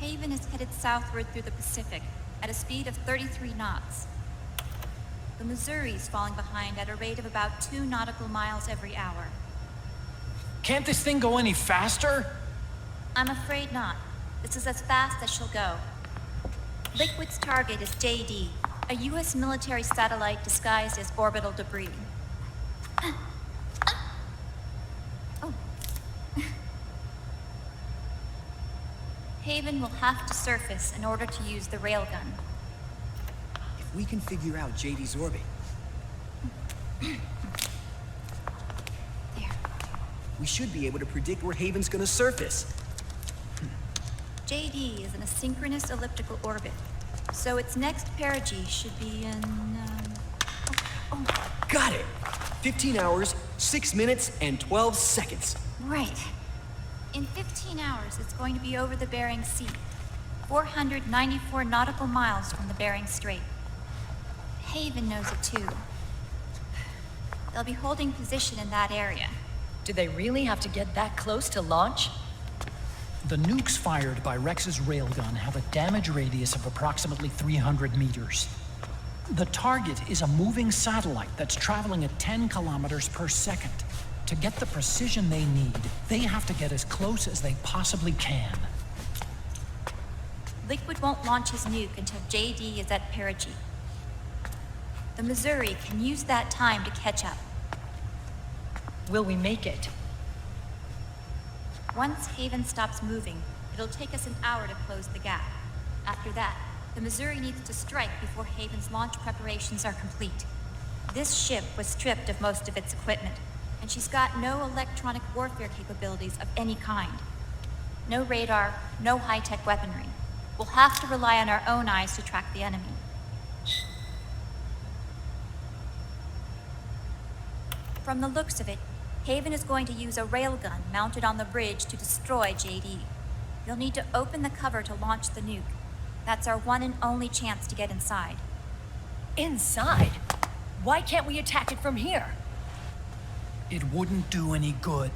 Haven is headed southward through the Pacific at a speed of 33 knots. The Missouri's falling behind at a rate of about 2 nautical miles every hour. Can't this thing go any faster? I'm afraid not. This is as fast as she'll go. Liquid's target is JD, a U.S. military satellite disguised as orbital debris. Oh. Haven will have to surface in order to use the railgun. If we can figure out JD's orbit... There. we should be able to predict where Haven's gonna surface. JD is in a synchronous elliptical orbit, so its next perigee should be in, Got it! 15 hours, 6 minutes, and 12 seconds. Right. In 15 hours, it's going to be over the Bering Sea, 494 nautical miles from the Bering Strait. Haven knows it too. They'll be holding position in that area. Do they really have to get that close to launch? The nukes fired by Rex's railgun have a damage radius of approximately 300 meters. The target is a moving satellite that's traveling at 10 kilometers per second. To get the precision they need, they have to get as close as they possibly can. Liquid won't launch his nuke until JD is at perigee. The Missouri can use that time to catch up. Will we make it? Once Haven stops moving, it'll take us an hour to close the gap. After that, the Missouri needs to strike before Haven's launch preparations are complete. This ship was stripped of most of its equipment, and she's got no electronic warfare capabilities of any kind. No radar, no high-tech weaponry. We'll have to rely on our own eyes to track the enemy. From the looks of it, Haven is going to use a railgun mounted on the bridge to destroy JD. You'll need to open the cover to launch the nuke. That's our one and only chance to get inside. Inside? Why can't we attack it from here? It wouldn't do any good.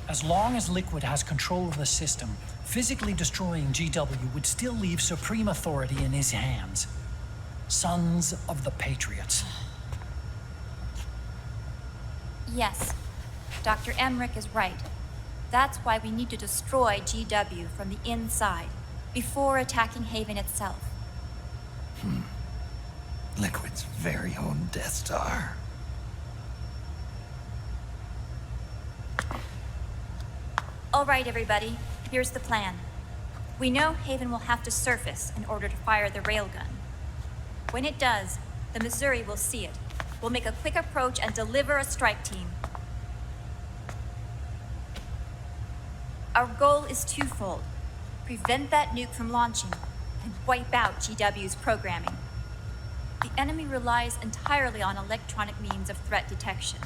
As long as Liquid has control of the system, physically destroying GW would still leave supreme authority in his hands. Sons of the Patriots. Yes, Dr. Emmerich is right. That's why we need to destroy GW from the inside, before attacking Haven itself. Liquid's very own Death Star. All right, everybody, here's the plan. We know Haven will have to surface in order to fire the railgun. When it does, the Missouri will see it. We'll make a quick approach and deliver a strike team. Our goal is twofold. Prevent that nuke from launching and wipe out GW's programming. The enemy relies entirely on electronic means of threat detection,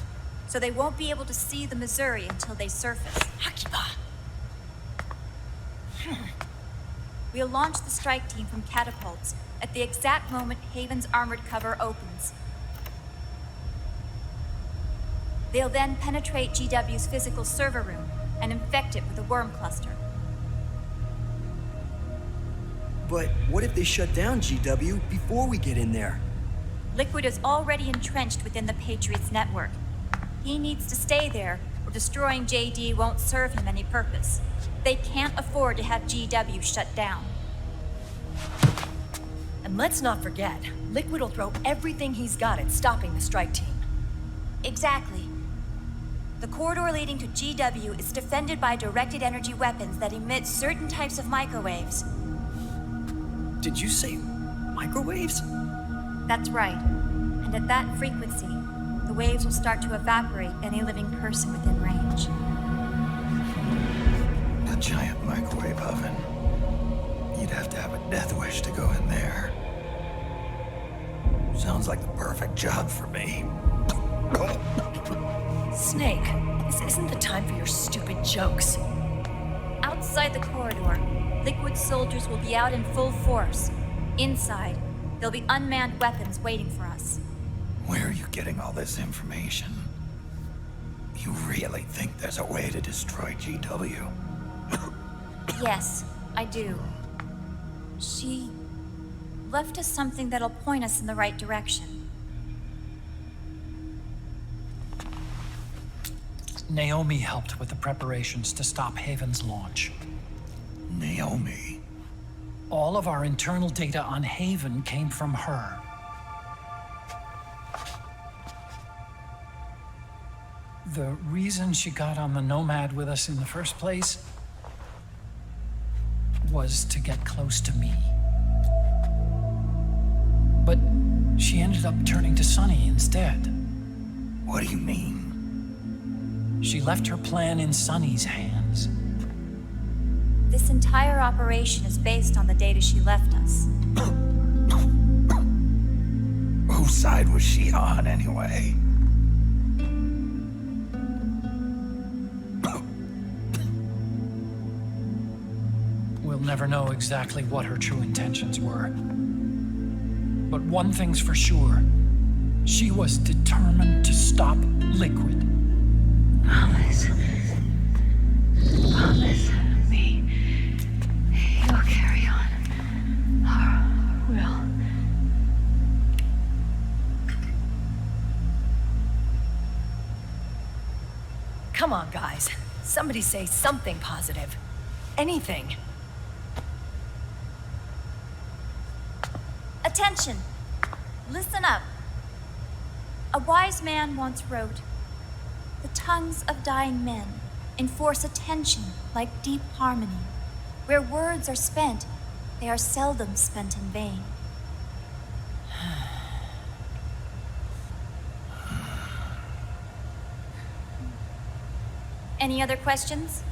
so they won't be able to see the Missouri until they surface. Akiba! We'll launch the strike team from catapults at the exact moment Haven's armored cover opens. They'll then penetrate GW's physical server room and infect it with a worm cluster. But what if they shut down GW before we get in there? Liquid is already entrenched within the Patriots network. He needs to stay there, or destroying JD won't serve him any purpose. They can't afford to have GW shut down. And let's not forget, Liquid will throw everything he's got at stopping the strike team. Exactly. The corridor leading to GW is defended by directed energy weapons that emit certain types of microwaves. Did you say microwaves? That's right. And at that frequency, the waves will start to evaporate any living person within range. A giant microwave oven. You'd have to have a death wish to go in there. Sounds like the perfect job for me. Snake, this isn't the time for your stupid jokes. Outside the corridor, Liquid soldiers will be out in full force. Inside, there'll be unmanned weapons waiting for us. Where are you getting all this information? You really think there's a way to destroy GW? Yes, I do. She left us something that'll point us in the right direction. Naomi helped with the preparations to stop Haven's launch. Naomi? All of our internal data on Haven came from her. The reason she got on the Nomad with us in the first place was to get close to me. But she ended up turning to Sunny instead. What do you mean? She left her plan in Sunny's hands. This entire operation is based on the data she left us. Whose side was she on, anyway? We'll never know exactly what her true intentions were. But one thing's for sure. She was determined to stop Liquid. Promise. Promise me you'll carry on. Or will. Come on, guys. Somebody say something positive. Anything. Attention! Listen up. A wise man once wrote, "The tongues of dying men enforce attention like deep harmony. Where words are spent, they are seldom spent in vain." Any other questions?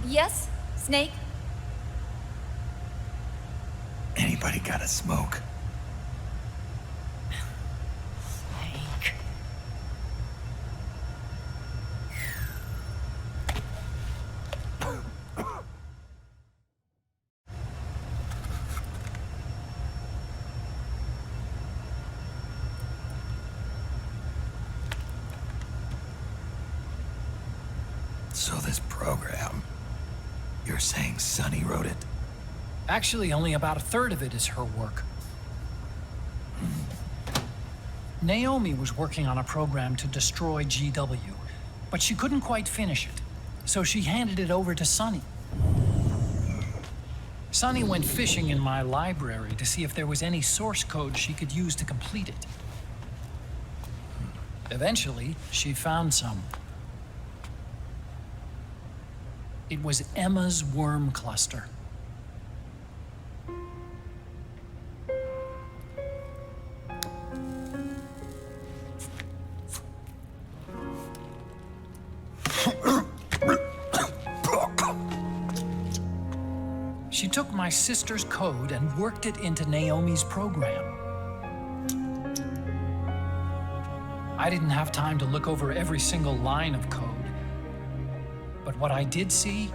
Yes, Snake? Anybody got a smoke? Snake. So this program, you're saying Sunny wrote it? Actually, only about a third of it is her work. Naomi was working on a program to destroy GW, but she couldn't quite finish it, so she handed it over to Sunny. Sunny went fishing in my library to see if there was any source code she could use to complete it. Eventually, she found some. It was Emma's worm cluster. She took my sister's code and worked it into Naomi's program. I didn't have time to look over every single line of code, but what I did see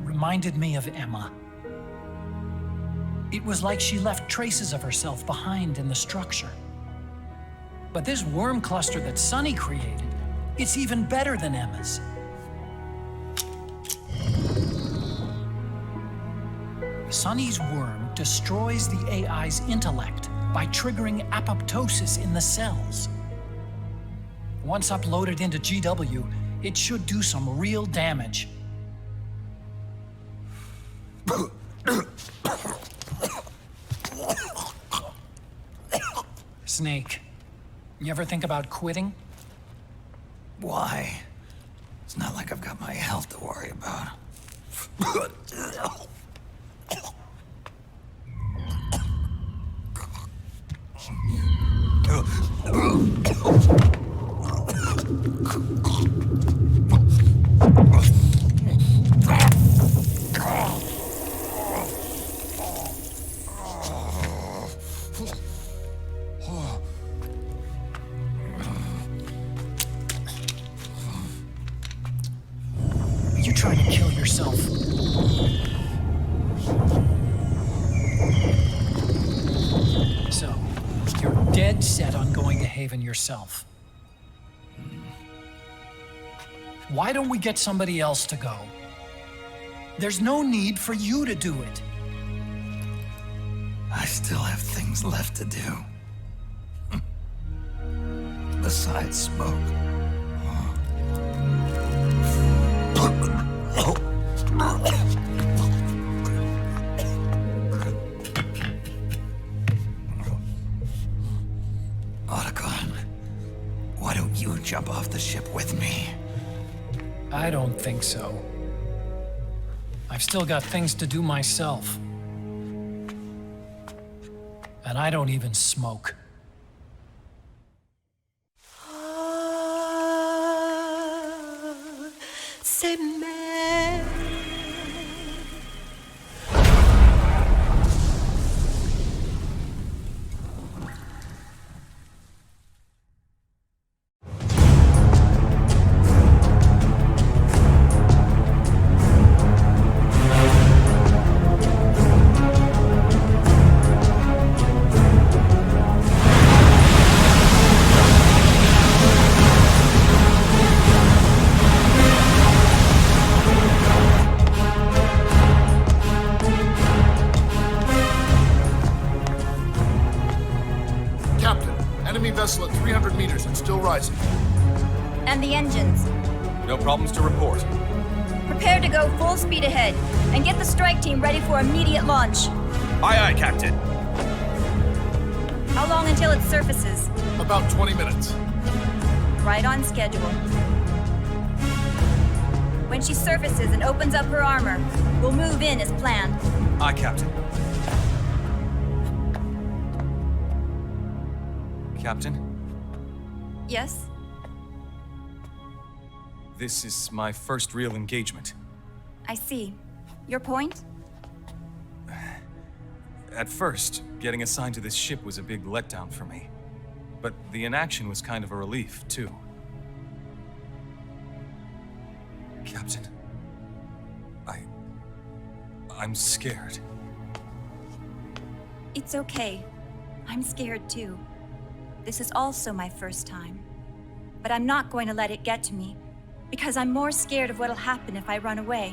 reminded me of Emma. It was like she left traces of herself behind in the structure. But this worm cluster that Sunny created, it's even better than Emma's. Sunny's worm destroys the AI's intellect by triggering apoptosis in the cells. Once uploaded into GW, it should do some real damage. Snake, you ever think about quitting? Why? It's not like I've got my health to worry about. You trying to kill yourself? So, you're dead set on going to Haven yourself. Why don't we get somebody else to go? There's no need for you to do it. I still have things left to do. Besides smoke. Otacon, why don't you jump off the ship with me? I don't think so. I've still got things to do myself. And I don't even smoke. Vessel at 300 meters and still rising. And the engines. No problems to report. Prepare to go full speed ahead and get the strike team ready for immediate launch. Aye, aye, Captain. How long until it surfaces? About 20 minutes. Right on schedule. When she surfaces and opens up her armor, we'll move in as planned. Aye, Captain. Captain? Yes? This is my first real engagement. I see. Your point? At first, getting assigned to this ship was a big letdown for me. But the inaction was kind of a relief, too. Captain, I'm scared. It's okay. I'm scared too. This is also my first time. But I'm not going to let it get to me, because I'm more scared of what'll happen if I run away.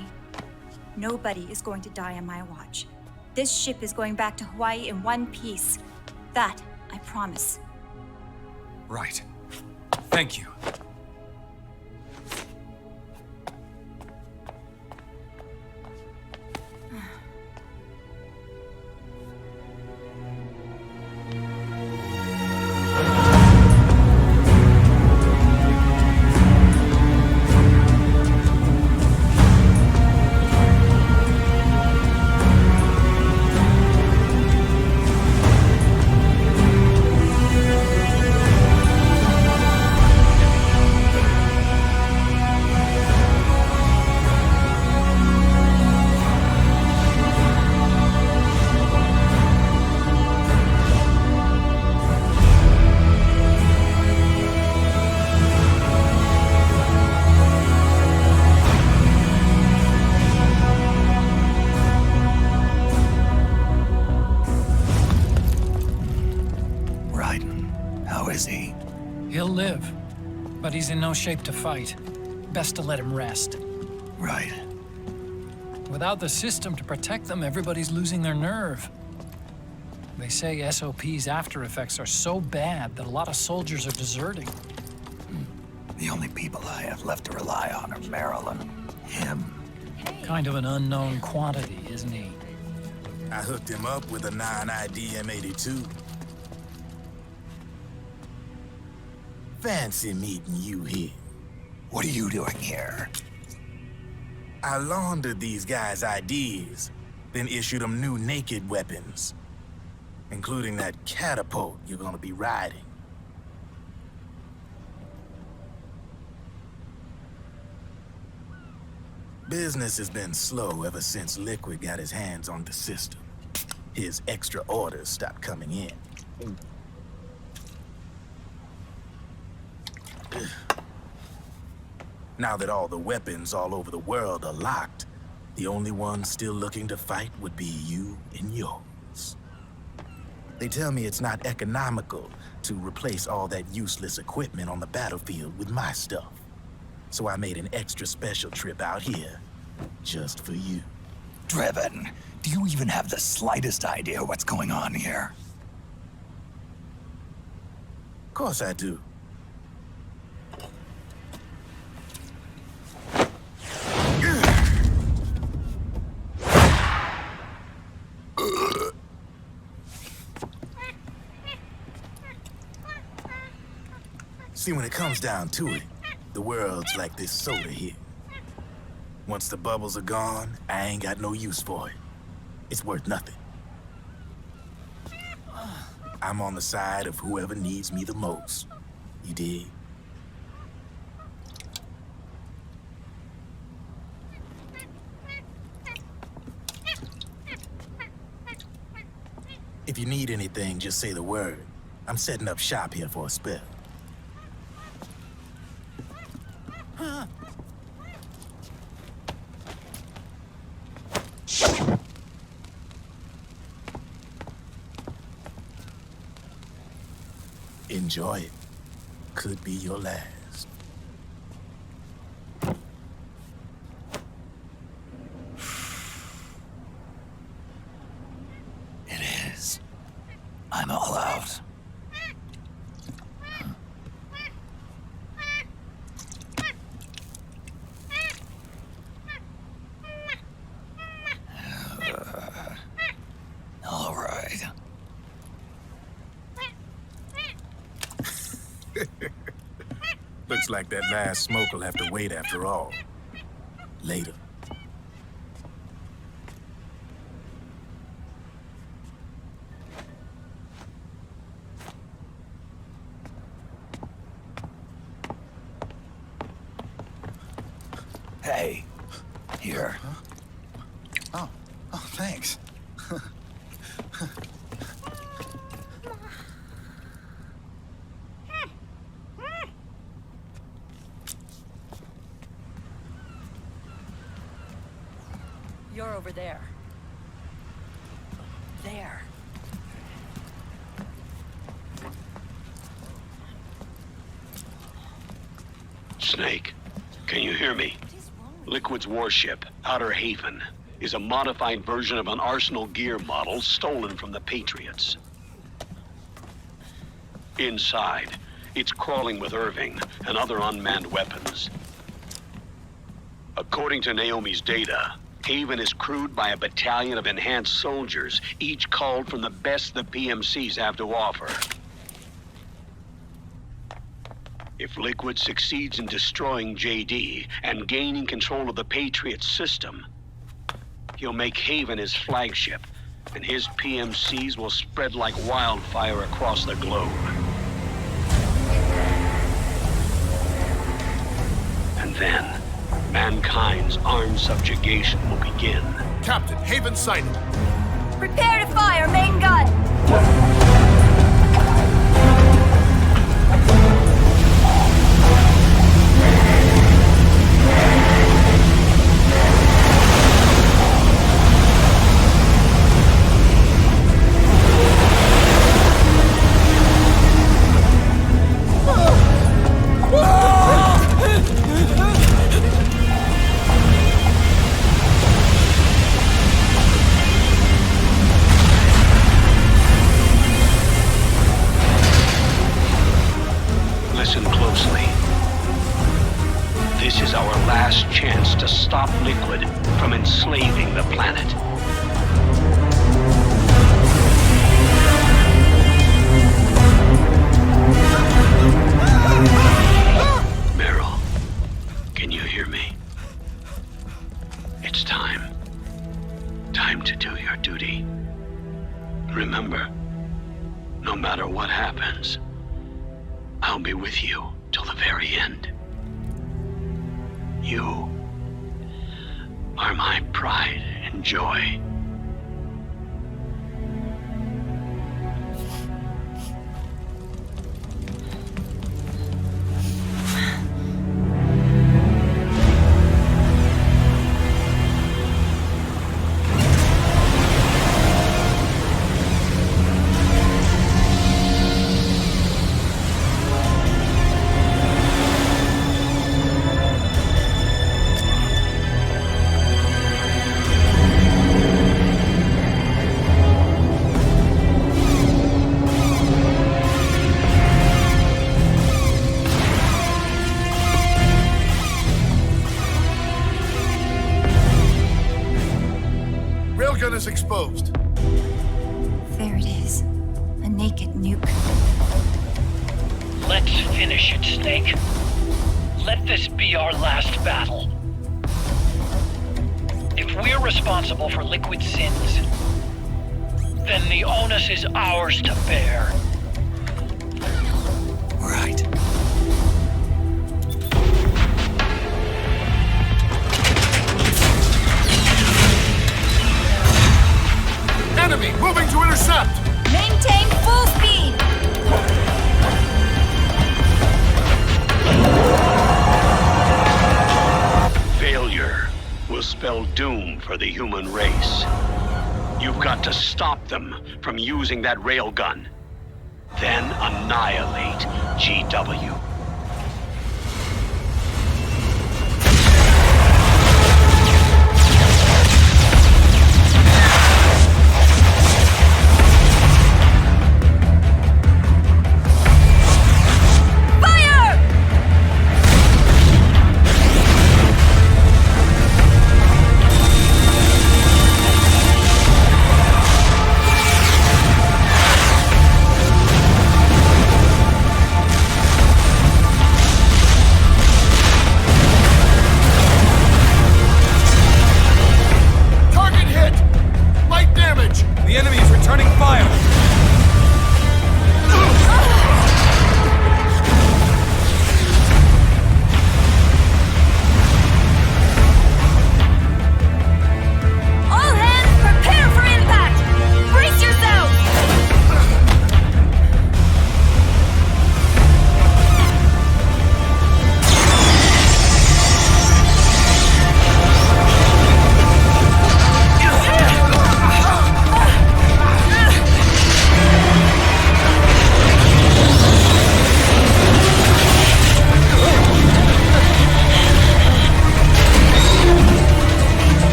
Nobody is going to die on my watch. This ship is going back to Hawaii in one piece. That, I promise. Right. Thank you. He'll live, but he's in no shape to fight. Best to let him rest. Right. Without the system to protect them, everybody's losing their nerve. They say SOP's after effects are so bad that a lot of soldiers are deserting. The only people I have left to rely on are Marilyn, him. Kind of an unknown quantity, isn't he? I hooked him up with a 9ID M82. Fancy meeting you here. What are you doing here? I laundered these guys' IDs, then issued them new naked weapons, including that catapult you're gonna be riding. Business has been slow ever since Liquid got his hands on the system. His extra orders stopped coming in. Now that all the weapons all over the world are locked, the only ones still looking to fight would be you and yours. They tell me it's not economical to replace all that useless equipment on the battlefield with my stuff. So I made an extra special trip out here, just for you. Driven, do you even have the slightest idea what's going on here? Of course I do. See, when it comes down to it, the world's like this soda here. Once the bubbles are gone, I ain't got no use for it. It's worth nothing. I'm on the side of whoever needs me the most. You dig? If you need anything, just say the word. I'm setting up shop here for a spell. Enjoy it. Could be your last. It is. I'm all out. All right. Looks like that last smoke will have to wait after all. Later. Hey, here. Oh, thanks. You're over there. There. Snake, can you hear me? Liquid's warship, Outer Haven, is a modified version of an Arsenal gear model stolen from the Patriots. Inside, it's crawling with Irving and other unmanned weapons. According to Naomi's data, Haven is crewed by a battalion of enhanced soldiers, each called from the best the PMCs have to offer. If Liquid succeeds in destroying JD and gaining control of the Patriots system, he'll make Haven his flagship, and his PMCs will spread like wildfire across the globe. And then, mankind's armed subjugation will begin. Captain, Haven sighted. Prepare to fire, main gun! Listen closely. This is our last chance to stop Liquid from enslaving the planet. Meryl, can you hear me? It's time. Time to do your duty. Remember, no matter what happens, I'll be with you till the very end. You are my pride and joy. is exposed. There it is. A naked nuke. Let's finish it, Snake. Let this be our last battle. If we're responsible for Liquid's sins, then the onus is ours to bear. Right. Enemy moving to intercept! Maintain full speed! Failure will spell doom for the human race. You've got to stop them from using that railgun. Then annihilate GW.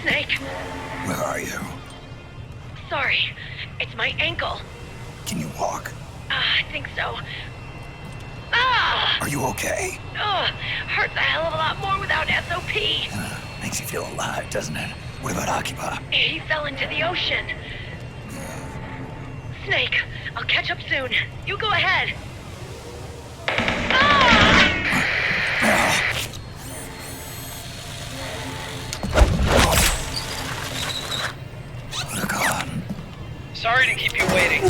Snake, Where are you? sorry. It's my ankle. Can you walk? I think so. Ah! Are you okay? Ugh, hurts a hell of a lot more without SOP. Makes you feel alive, doesn't it? What about Occupy? He fell into the ocean. Snake, I'll catch up soon. You go ahead. They're gone. Sorry to keep you waiting.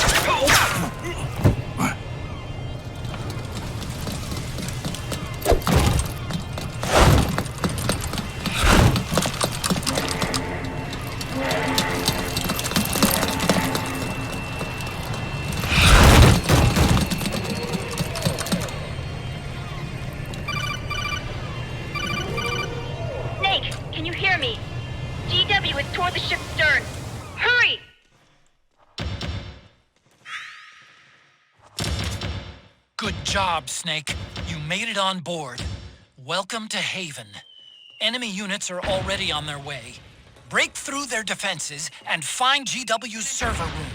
Snake, can you hear me? GW is toward the ship's stern. Hurry! Good job, Snake. You made it on board. Welcome to Haven. Enemy units are already on their way. Break through their defenses and find GW's server room.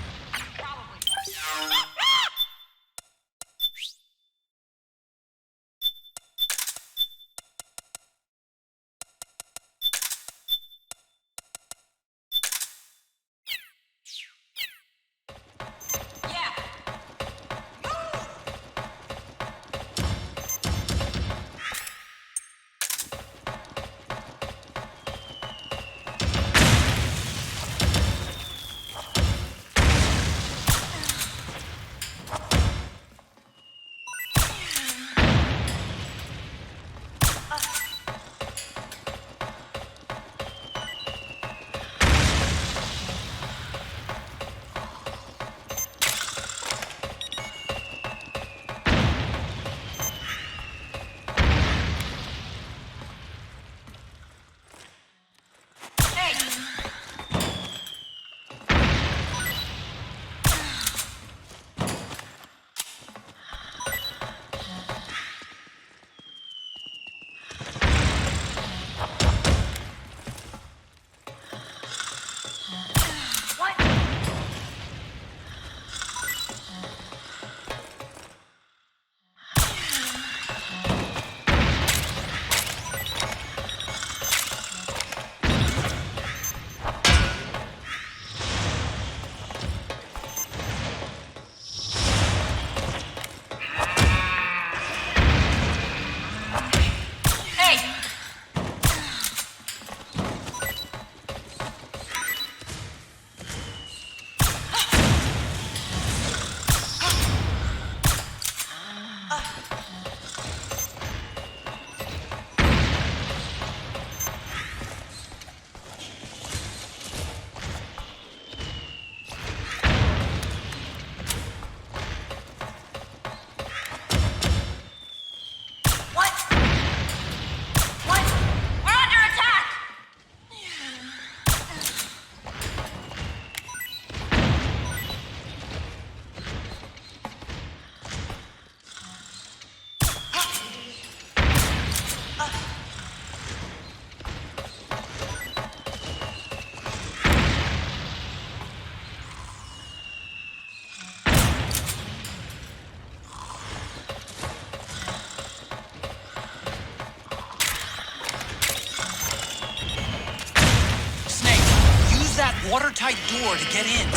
watertight door to get in.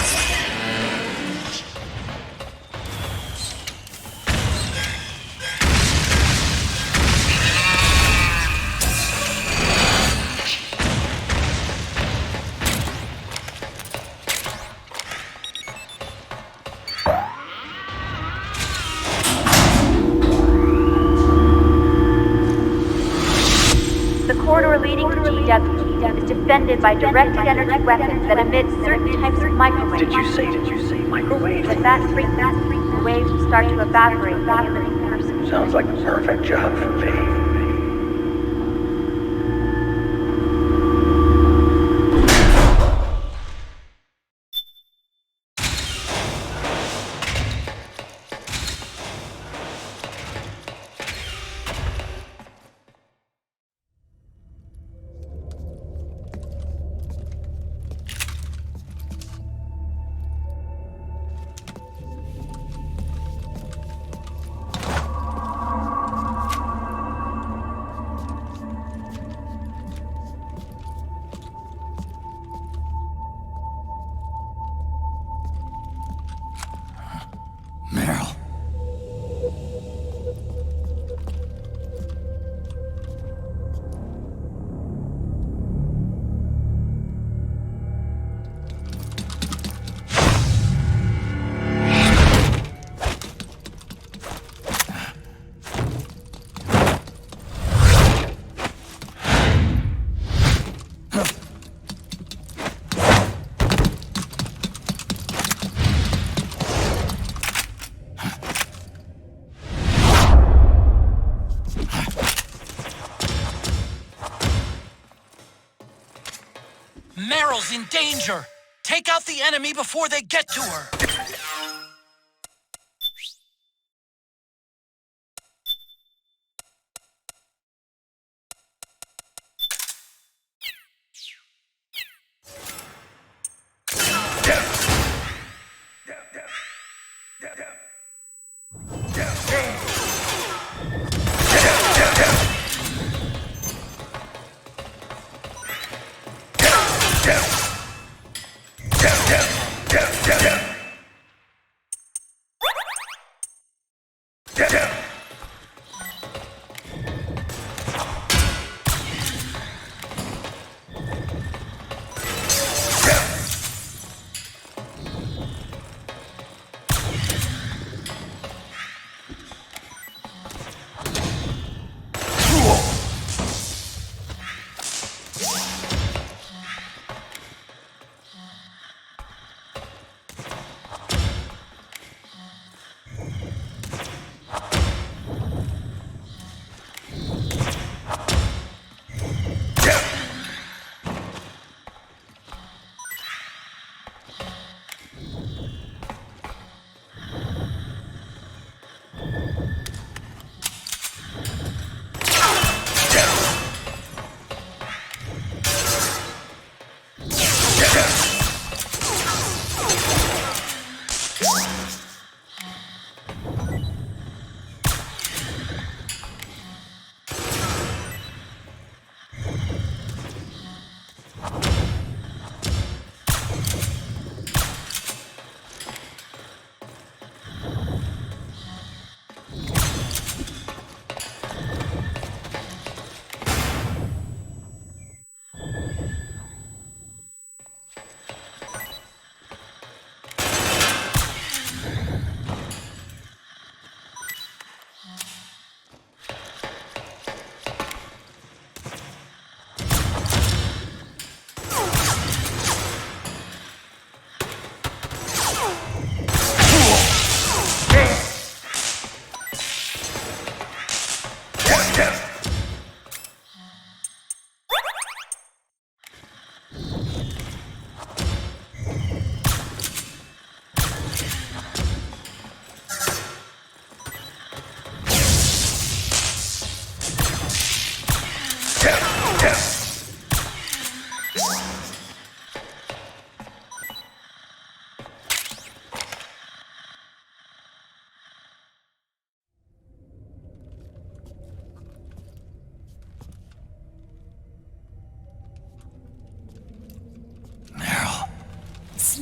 The corridor leading to GW is defended by directed energy weapons that emit certain types of microwaves. Did you say microwave? At that frequency, the waves will start to evaporate the living person. Sounds like the perfect job for me. Meryl. Meryl's in danger! Take out the enemy before they get to her!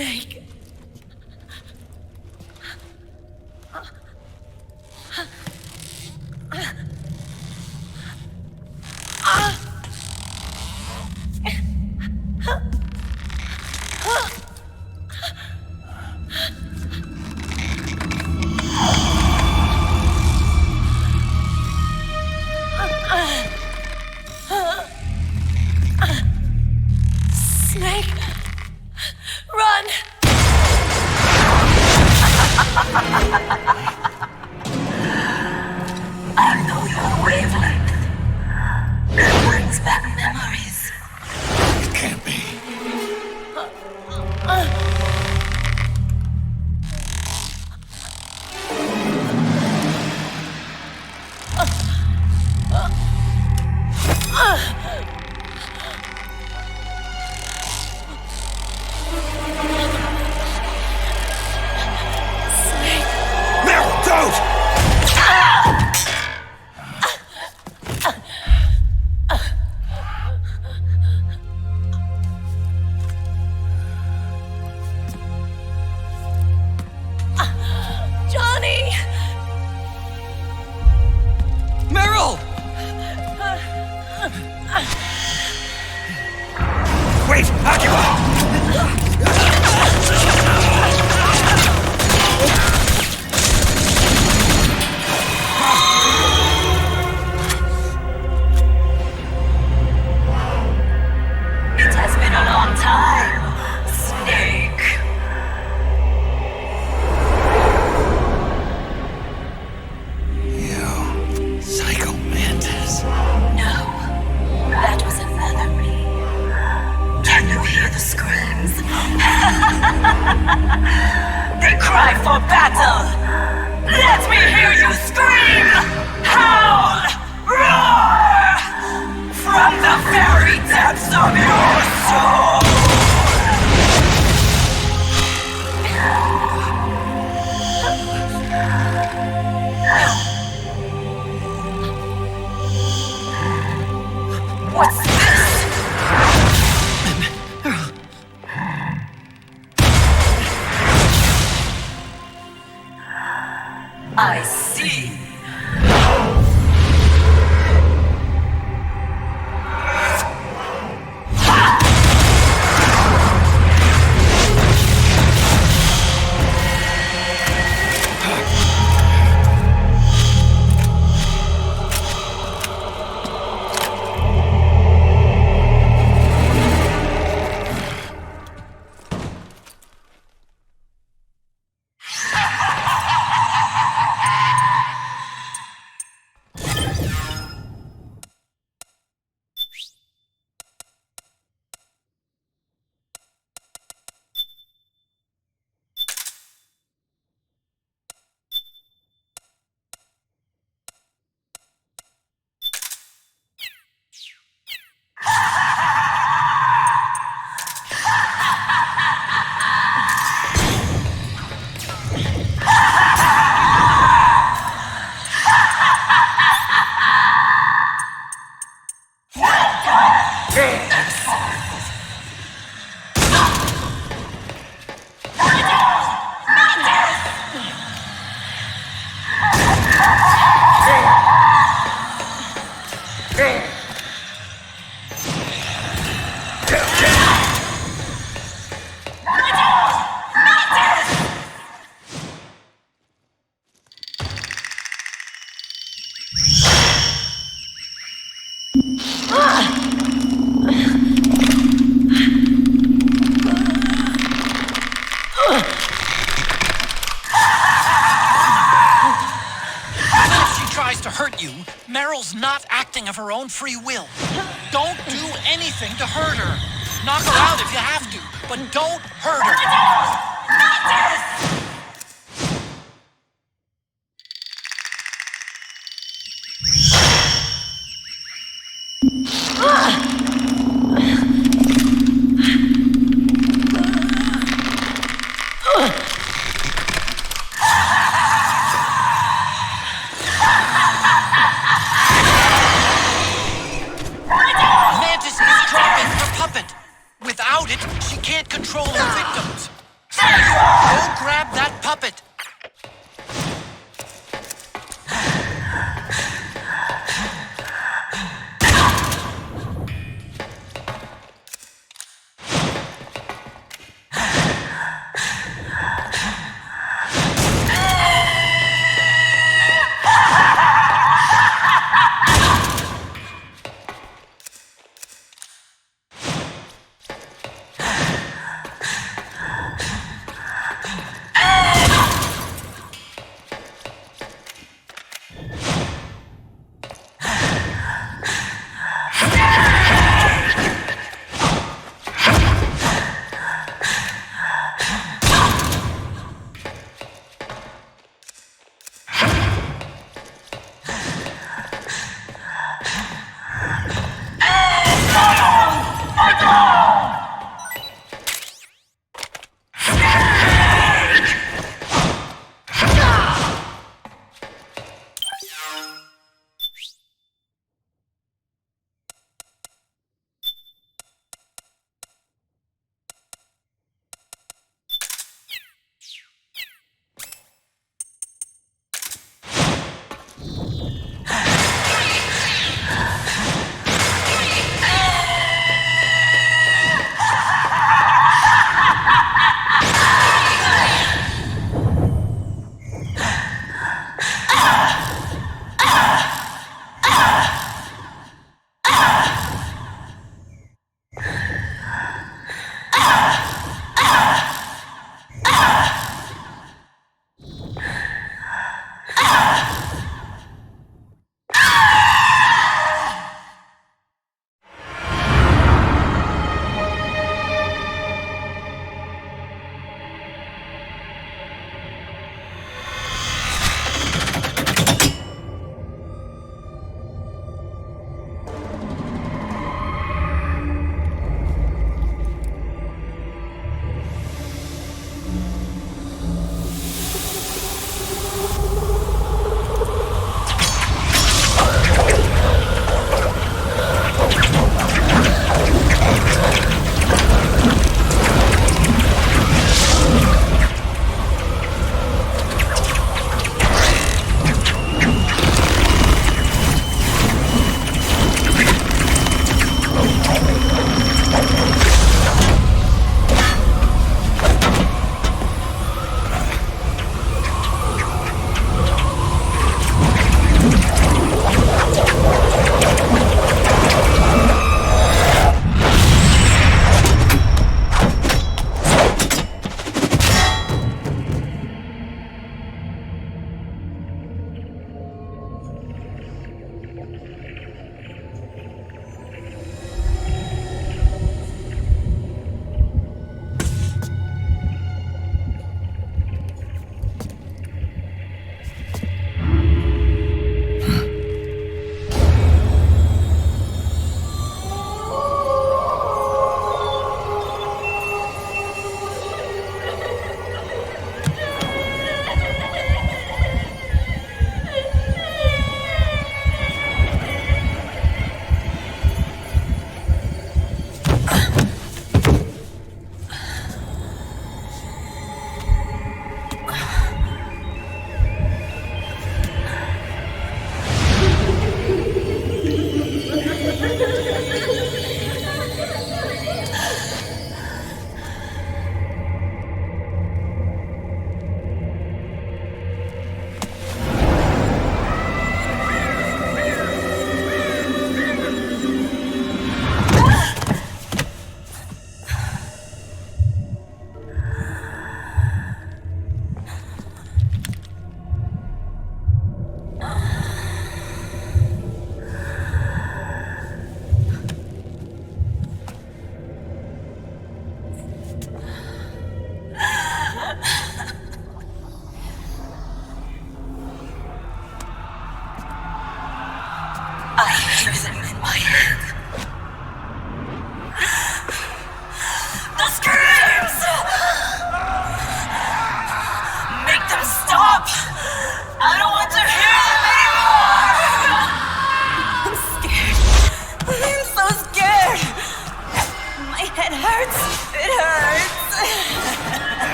Snake. Snake, run! I know your wavelength. It brings back memories. It can't be. Meryl, don't! Johnny! Meryl! Wait, Akiba! It has been a long time, Snake. You psycho mantis. No, that was another me. Can you hear the screams? They cry for battle. Let me hear you scream! Howl! Roar! From the very depths of your soul! What's this? I see. To hurt you, Meryl's not acting of her own free will. Don't do anything to hurt her. Knock her out if you have to, but don't hurt her. Mantis is dropping her puppet. Without it, she can't control her victims.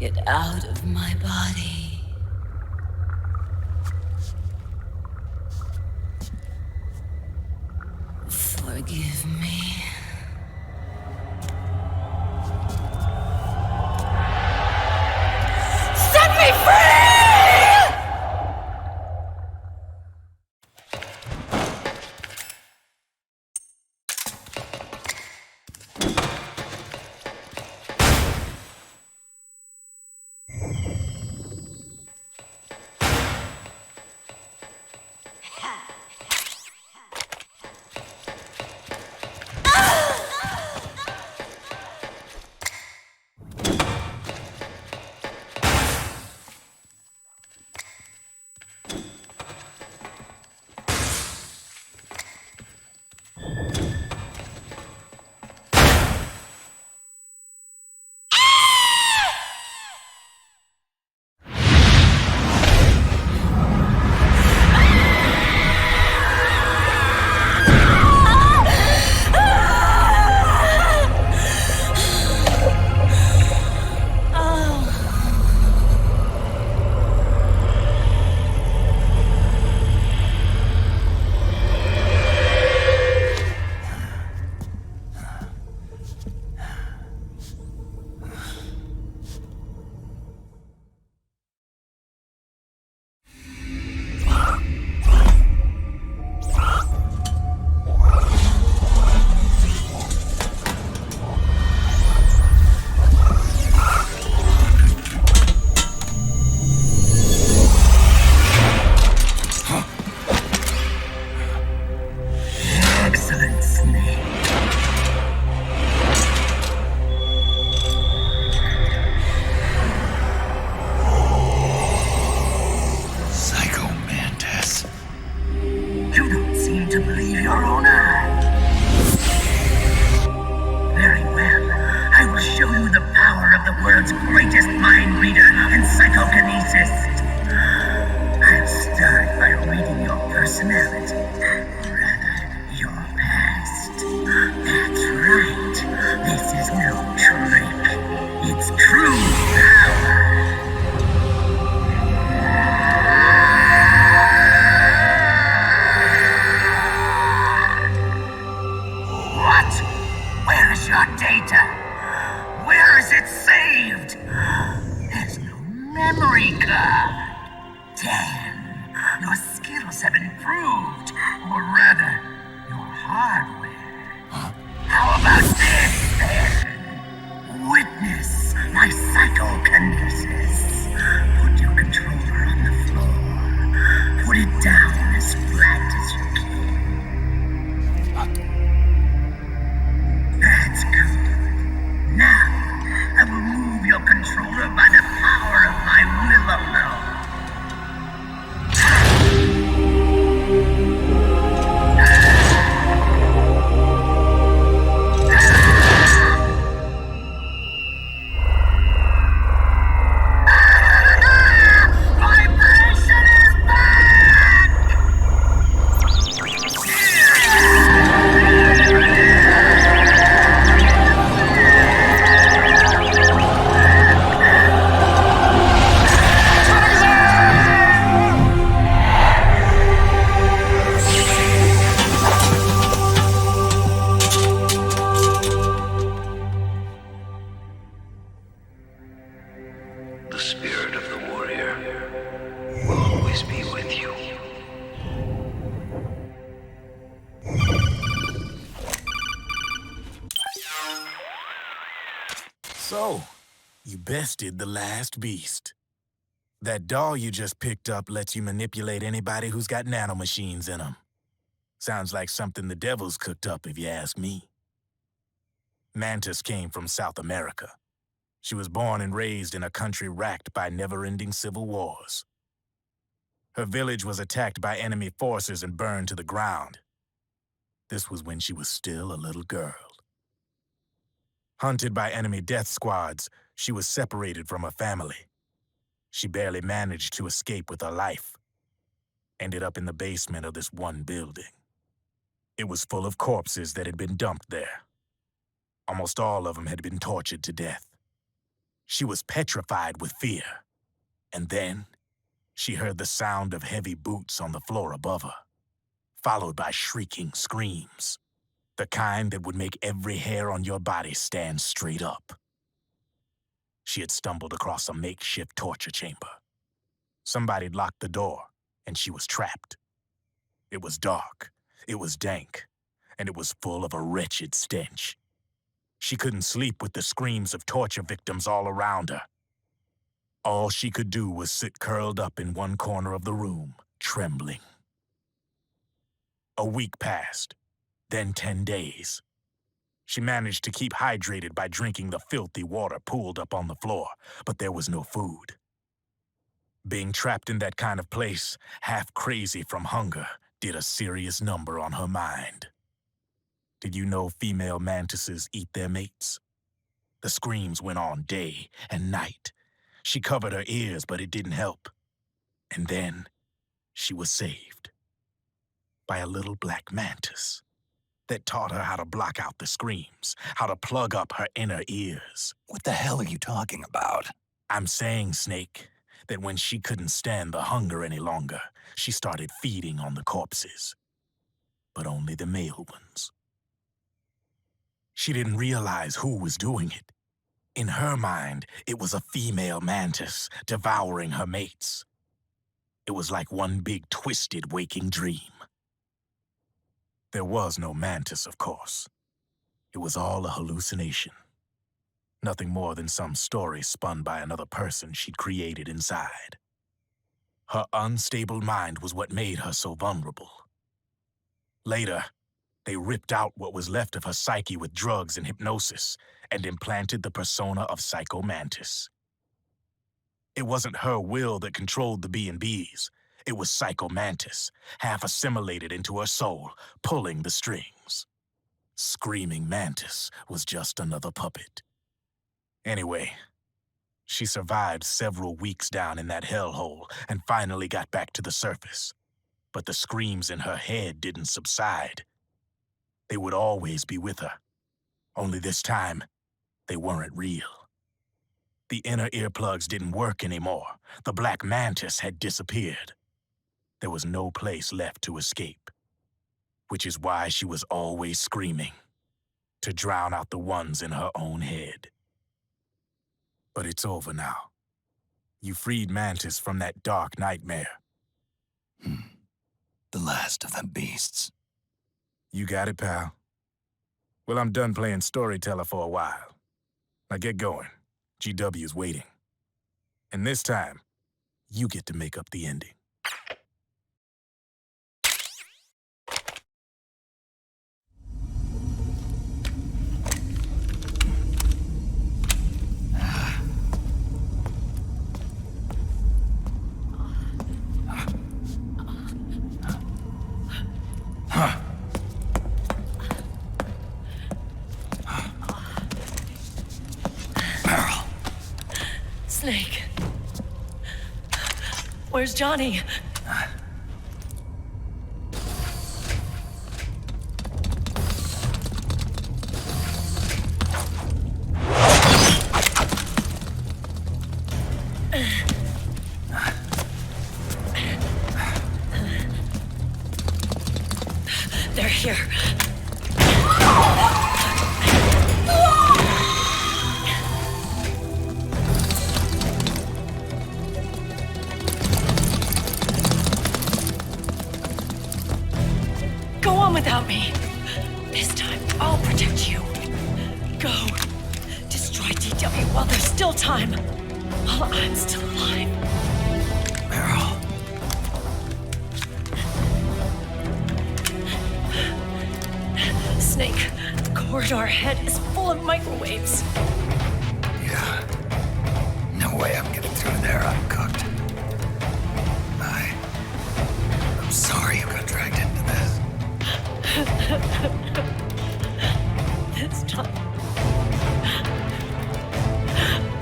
Get out of my body. Forgive me. Set me free! So, you bested the last beast. That doll you just picked up lets you manipulate anybody who's got nanomachines in them. Sounds like something the devil's cooked up, if you ask me. Mantis came from South America. She was born and raised in a country racked by never-ending civil wars. Her village was attacked by enemy forces and burned to the ground. This was when she was still a little girl. Hunted by enemy death squads, she was separated from her family. She barely managed to escape with her life. Ended up in the basement of this one building. It was full of corpses that had been dumped there. Almost all of them had been tortured to death. She was petrified with fear. And then she heard the sound of heavy boots on the floor above her, followed by shrieking screams, the kind that would make every hair on your body stand straight up. She had stumbled across a makeshift torture chamber. Somebody'd locked the door, and she was trapped. It was dark, it was dank, and it was full of a wretched stench. She couldn't sleep with the screams of torture victims all around her. All she could do was sit curled up in one corner of the room, trembling. A week passed, then 10 days. She managed to keep hydrated by drinking the filthy water pooled up on the floor, but there was no food. Being trapped in that kind of place, half crazy from hunger, did a serious number on her mind. Did you know female mantises eat their mates? The screams went on day and night. She covered her ears, but it didn't help. And then she was saved by a little black mantis that taught her how to block out the screams, how to plug up her inner ears. What the hell are you talking about? I'm saying, Snake, that when she couldn't stand the hunger any longer, she started feeding on the corpses, but only the male ones. She didn't realize who was doing it. In her mind, it was a female mantis devouring her mates. It was like one big twisted waking dream. There was no mantis, of course. It was all a hallucination. Nothing more than some story spun by another person she'd created inside. Her unstable mind was what made her so vulnerable. Later, they ripped out what was left of her psyche with drugs and hypnosis and implanted the persona of Psycho Mantis. It wasn't her will that controlled the B&Bs. It was Psycho Mantis, half assimilated into her soul, pulling the strings. Screaming Mantis was just another puppet. Anyway, she survived several weeks down in that hellhole and finally got back to the surface. But the screams in her head didn't subside. They would always be with her. Only this time, they weren't real. The inner earplugs didn't work anymore. The black mantis had disappeared. There was no place left to escape, which is why she was always screaming, to drown out the ones in her own head. But it's over now. You freed Mantis from that dark nightmare. The last of them beasts. You got it, pal. Well, I'm done playing storyteller for a while. Now get going. GW's waiting. And this time, you get to make up the ending. Snake. Where's Johnny? They're here. Without me. This time, I'll protect you. Go. Destroy DW while there's still time. While I'm still alive. Meryl. Snake, the corridor ahead is full of microwaves. Yeah. No way I'm getting through there uncooked. I'm sorry you got dragged into this. This time,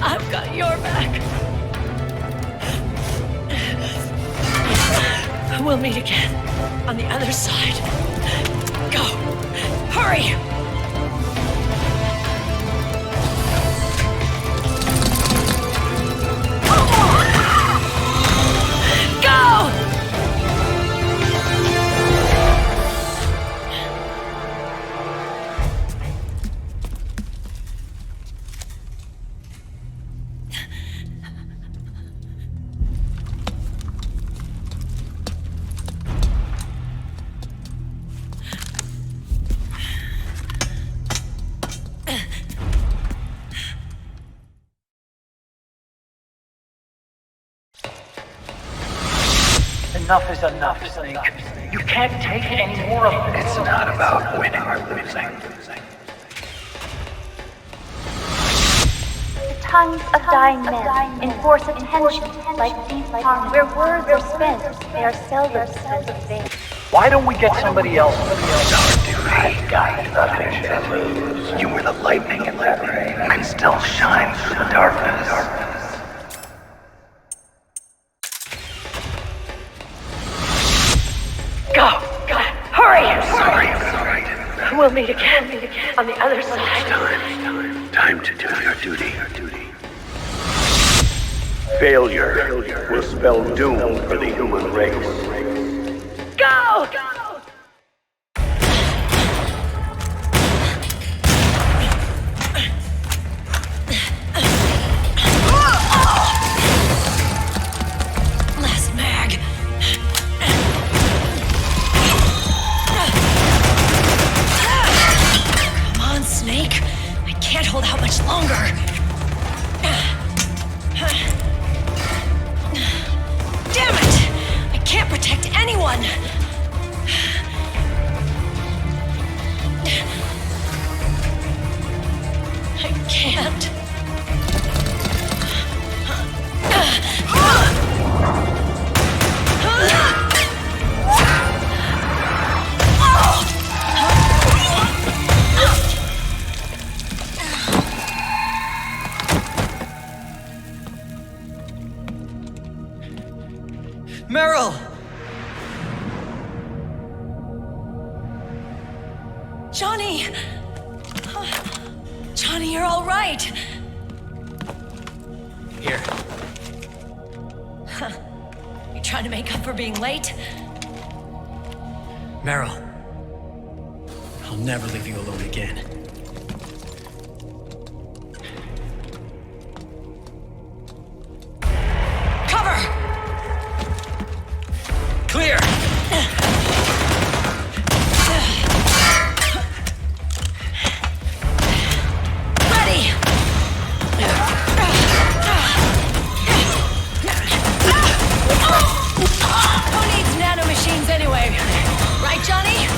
I've got your back. We'll meet again on the other side. Go! Hurry! Enough is enough, Snake. You can't take any more of this. It's not about winning or losing. The tongues of dying men enforce attention like deep harm. Where words are spent, they are seldom spent in vain. Why don't we get somebody else? I've got nothing to lose. You were the lightning in that rain. You can still shine through the darkness. Go! Hurry! Sorry. We'll meet again on the other side. Time to do your duty. Failure will spell doom for the human race. Go! Last mag. Come on, Snake. I can't hold out much longer. Damn it! I can't protect anyone! I can't. Meryl! Johnny! Johnny, you're all right. Here. You trying to make up for being late? Meryl. I'll never leave you alone again. Cover! Clear! Ready! Who needs nanomachines anyway? Right, Johnny?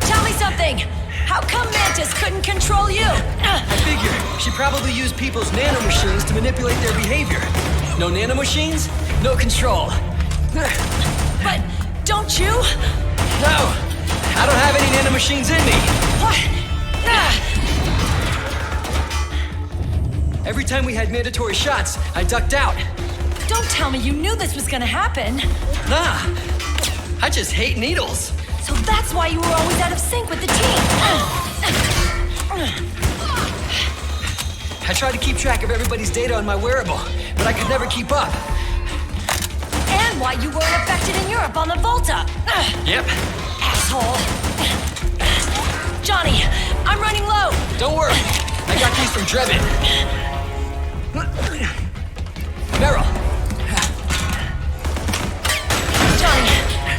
Tell me something! How come Mantis couldn't control you? I figure she probably used people's nanomachines to manipulate their behavior. No nanomachines, no control. But don't you? No! I don't have any nanomachines in me! What? Every time we had mandatory shots, I ducked out. Don't tell me you knew this was gonna happen. Nah, I just hate needles. So that's why you were always out of sync with the team. I tried to keep track of everybody's data on my wearable, but I could never keep up. And why you weren't affected in Europe on the Volta. Yep. Asshole. Johnny, I'm running low. Don't worry, I got these from Drebin. Meryl. Johnny,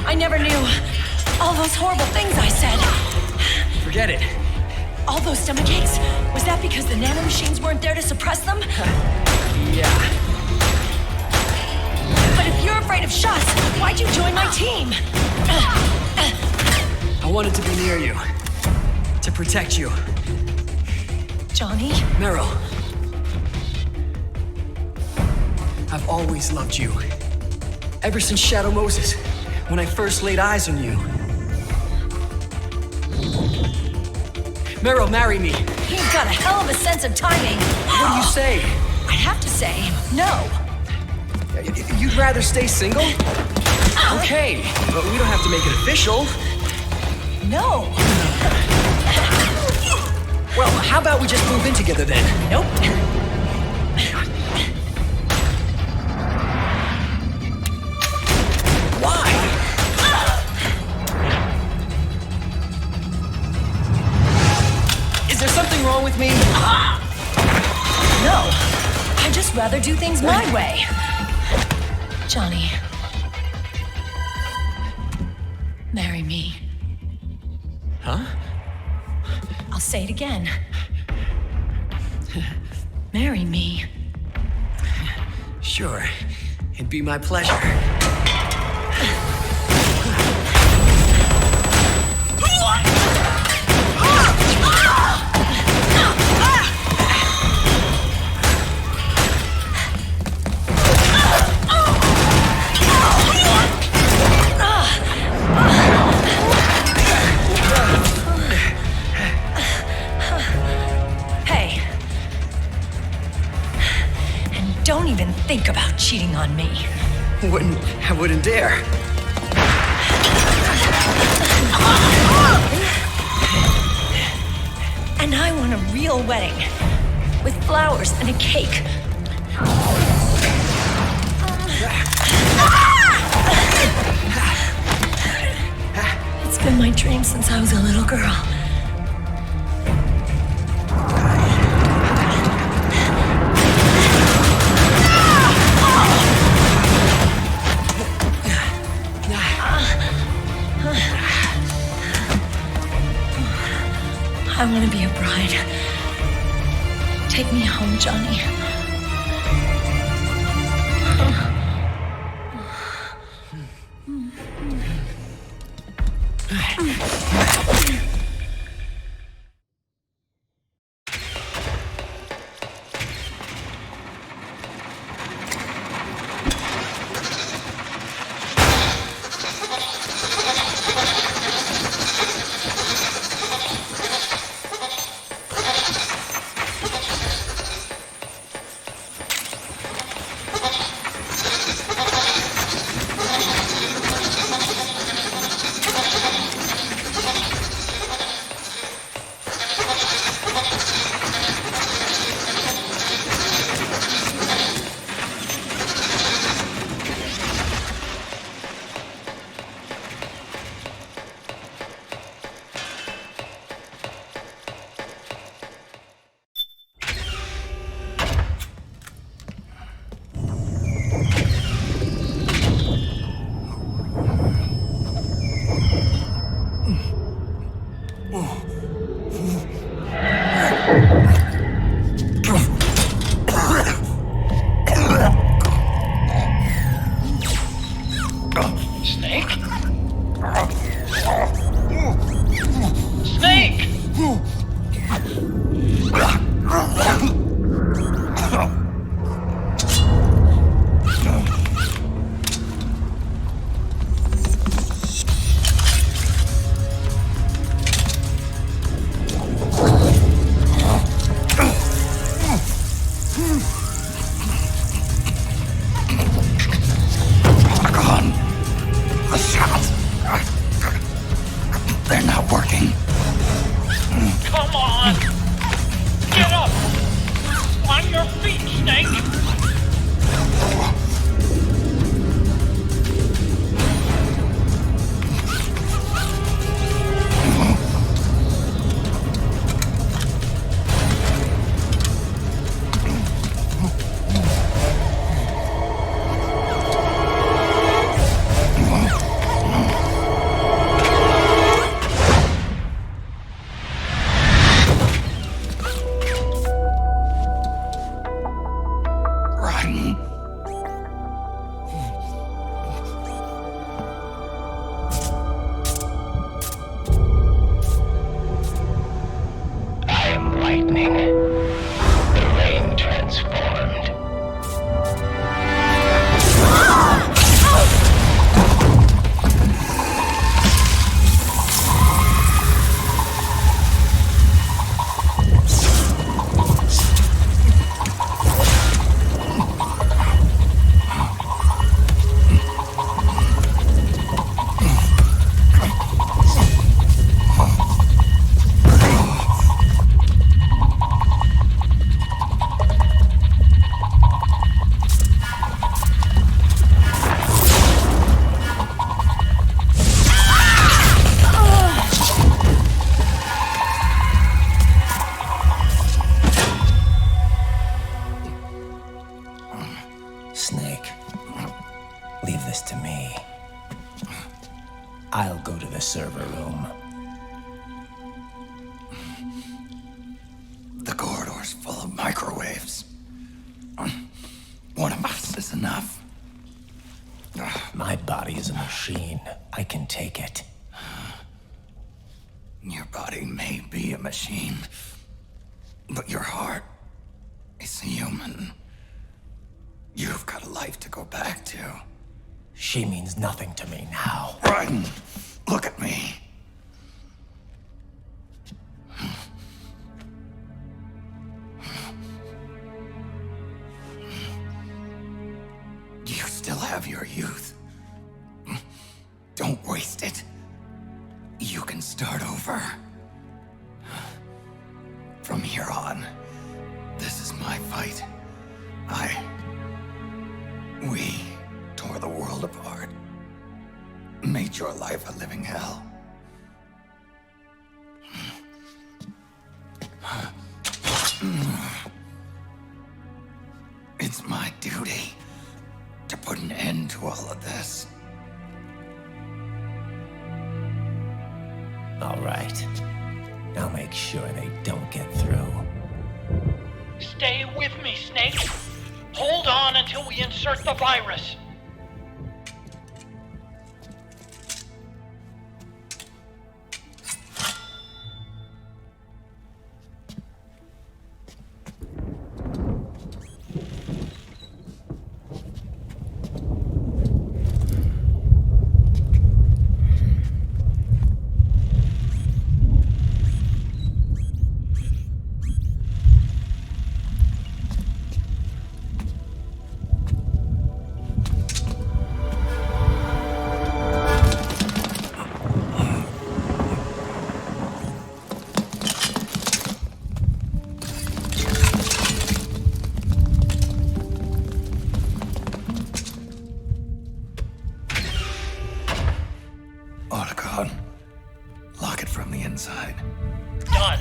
I never knew all those horrible things I said. Forget it. All those stomach aches, was that because the nanomachines weren't there to suppress them? Yeah. But if you're afraid of shots, why'd you join my team? I wanted to be near you. To protect you. Johnny? Meryl. I've always loved you. Ever since Shadow Moses, when I first laid eyes on you. Meryl, marry me. You've got a hell of a sense of timing. What do you say? I have to say, no. You'd rather stay single? Okay, but we don't have to make it official. No. Well, how about we just move in together then? Nope. Why? Is there something wrong with me? No. I'd just rather do things my way. Johnny. Marry me. Huh? I'll say it again. Marry me. Sure. It'd be my pleasure. Don't even think about cheating on me. I wouldn't dare. And I want a real wedding with flowers and a cake. It's been my dream since I was a little girl. I want to be a bride. Take me home, Johnny. I'll go to the server room. The corridor's full of microwaves. One of us is enough. My body is a machine. I can take it. Your body may be a machine, but your heart is human. You've got a life to go back to. She means nothing to me now. Ryan, look at me. You still have your youth. Don't waste it. You can start over. From here on, this is my fight. We tore the world apart. Made your life a living hell. It's my duty to put an end to all of this. All right. I'll make sure they don't get through. Stay with me, Snake. Hold on until we insert the virus. Lock it from the inside. Done.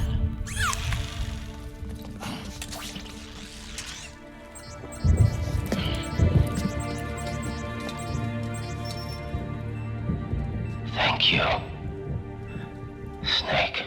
Thank you, Snake.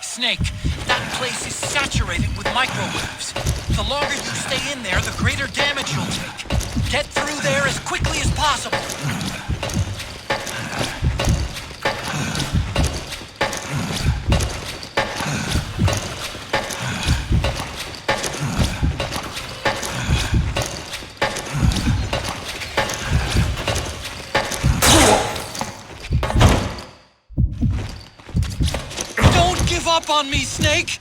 Snake, that place is saturated with microwaves. The longer you stay in there, the greater damage you'll take. Get through there as quickly as possible. Give up on me, Snake!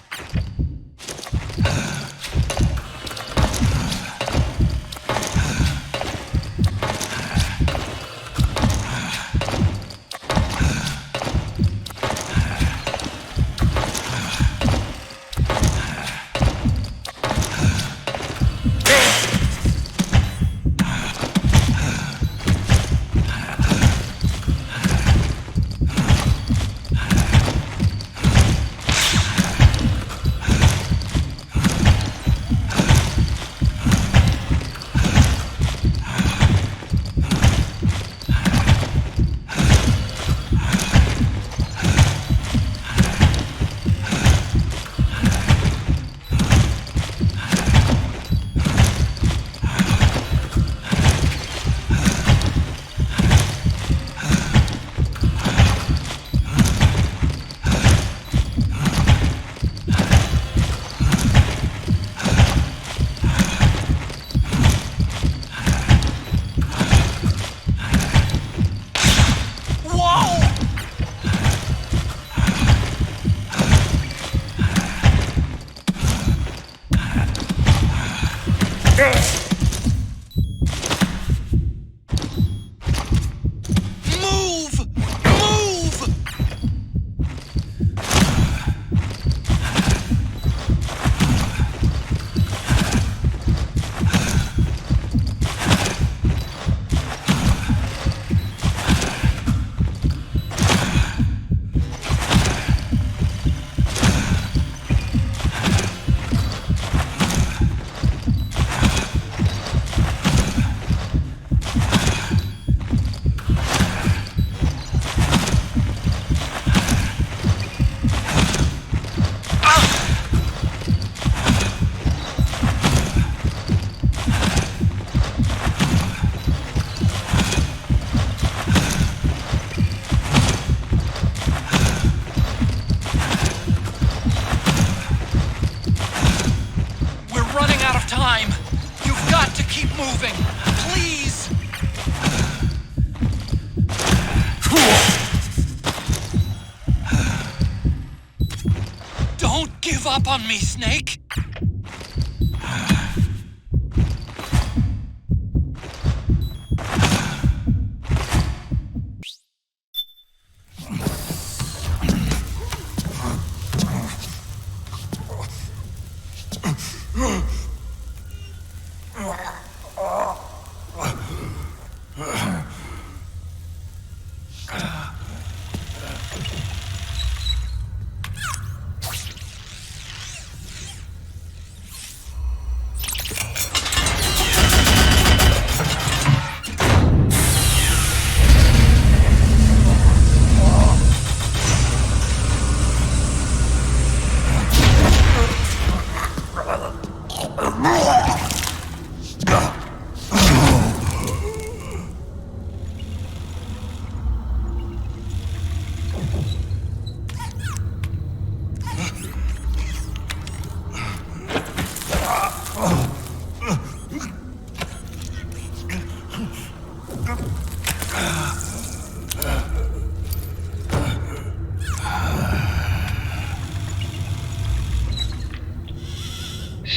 Don't give up on me, Snake!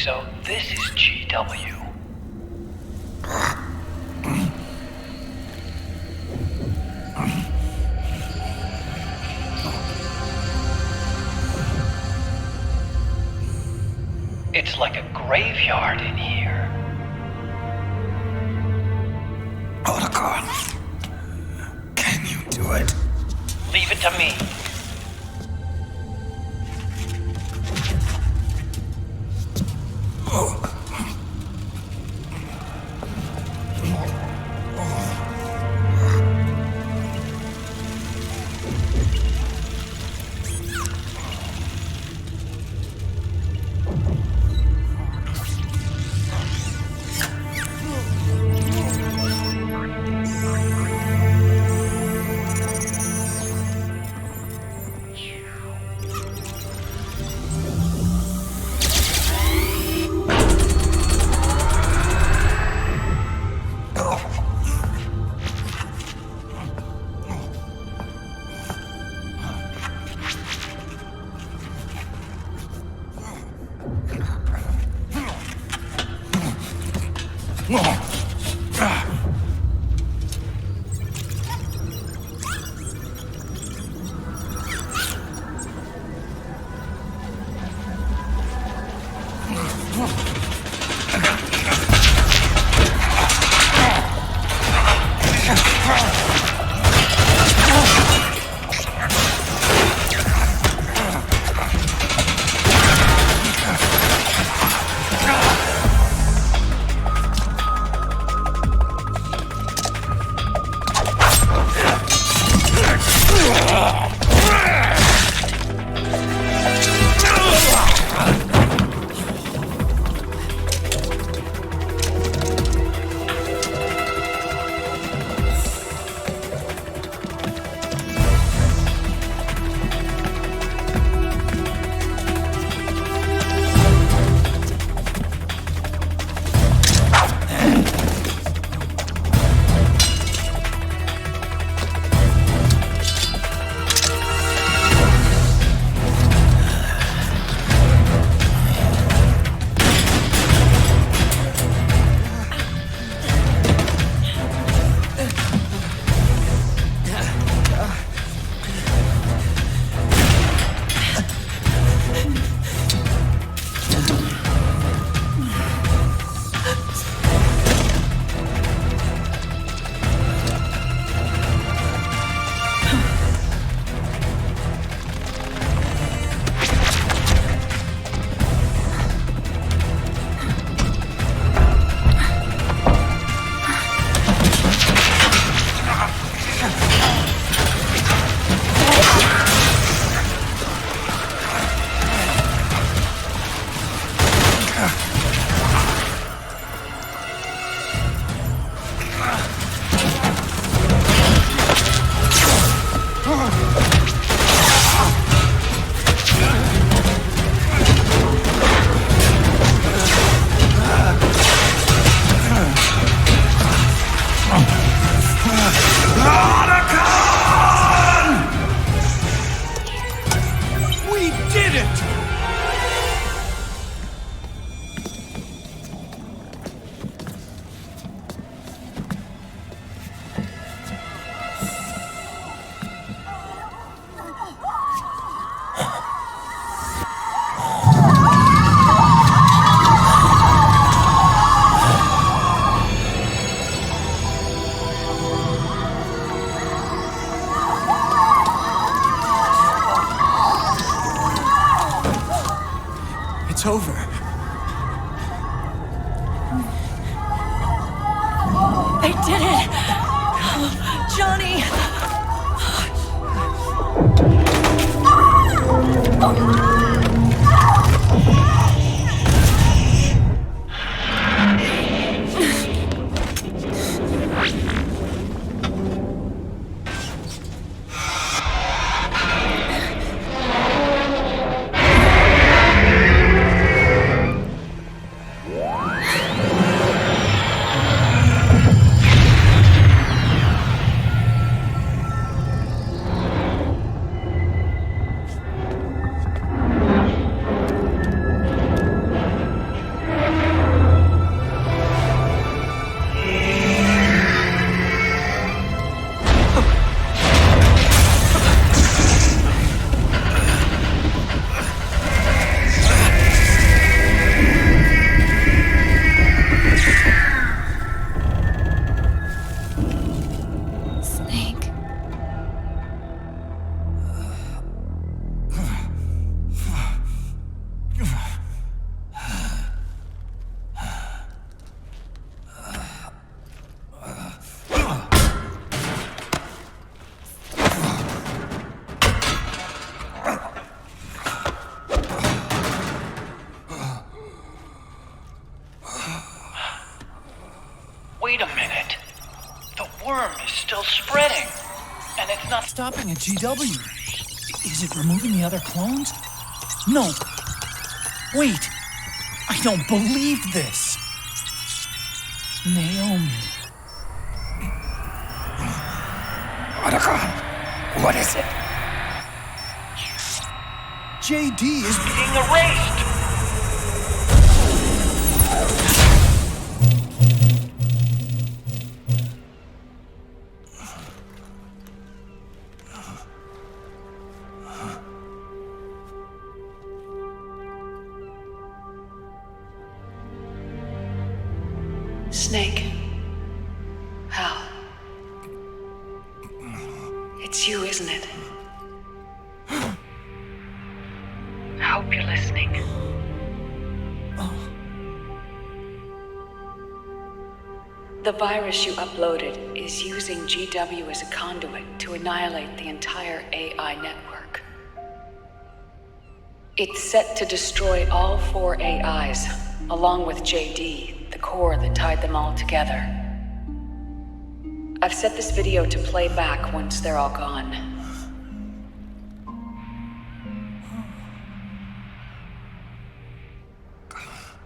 So this is GW. It's like a graveyard in here. Otacon, can you do it? Leave it to me. It's over. They did it! Johnny! Wait a minute. The worm is still spreading. And it's not stopping at GW. Is it removing the other clones? No. Wait. I don't believe this. Naomi. Otacon, what is it? JD is being erased. Snake. Hal. It's you, isn't it? I hope you're listening. The virus you uploaded is using GW as a conduit to annihilate the entire AI network. It's set to destroy all 4 AIs, along with JD, the core that tied them all together. I've set this video to play back once they're all gone.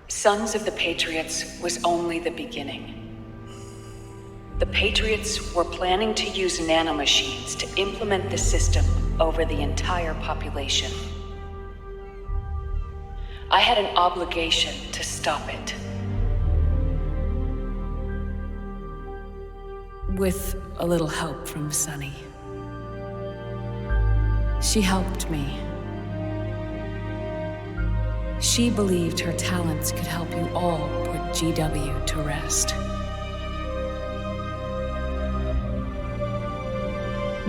Sons of the Patriots was only the beginning. The Patriots were planning to use nanomachines to implement the system over the entire population. I had an obligation to stop it. With a little help from Sunny. She helped me. She believed her talents could help you all put GW to rest.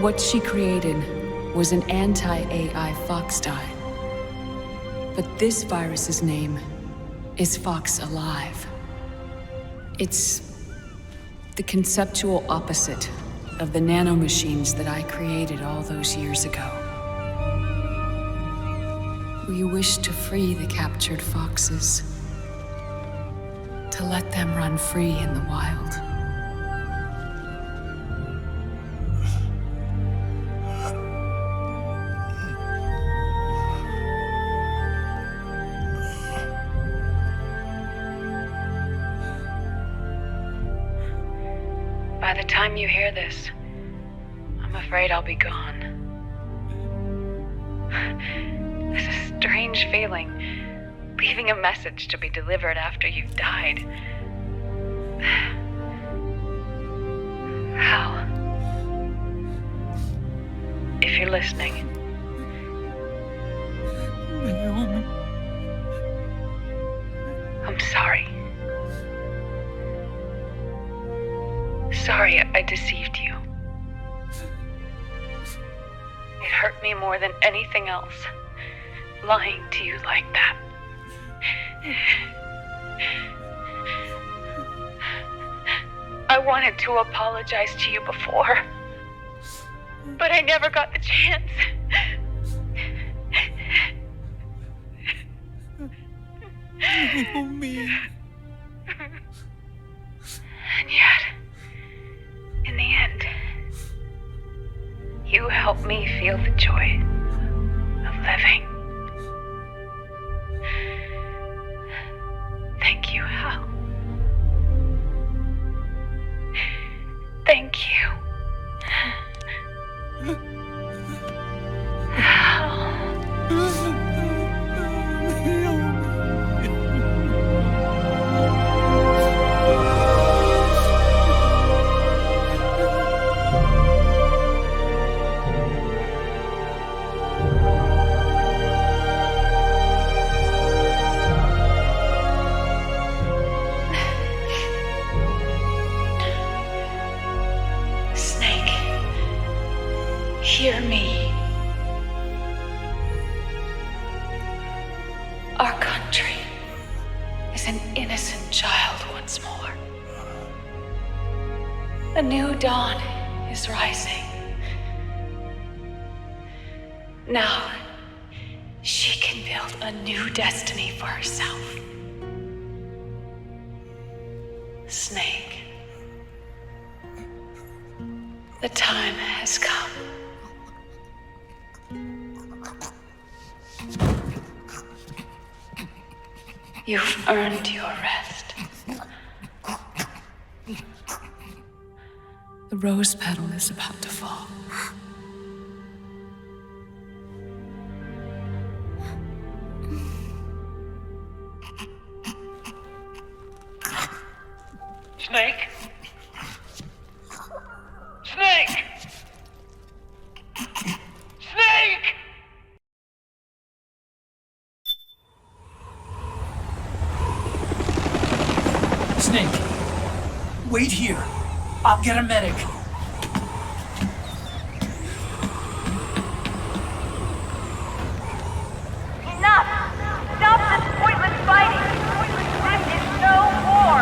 What she created was an anti-AI fox dye. But this virus's name is Fox Alive. It's the conceptual opposite of the nanomachines that I created all those years ago. We wish to free the captured foxes, to let them run free in the wild. By the time you hear this, I'm afraid I'll be gone. It's a strange feeling, leaving a message to be delivered after you've died. Hal, if you're listening, I'm sorry. Sorry I deceived you. It hurt me more than anything else, lying to you like that. I wanted to apologize to you before, but I never got the chance. Oh, me. And yet, in the end, you helped me feel the joy of living. Thank you, Hal. Thank you. Snake, hear me. Our country is an innocent child once more. A new dawn is rising. Now, she can build a new destiny for herself. Snake, the time has come. You've earned your rest. The rose petal is about to fall. Snake? Snake! Snake! Snake, wait here. I'll get a medic. Enough! Stop this pointless fighting! This is no war!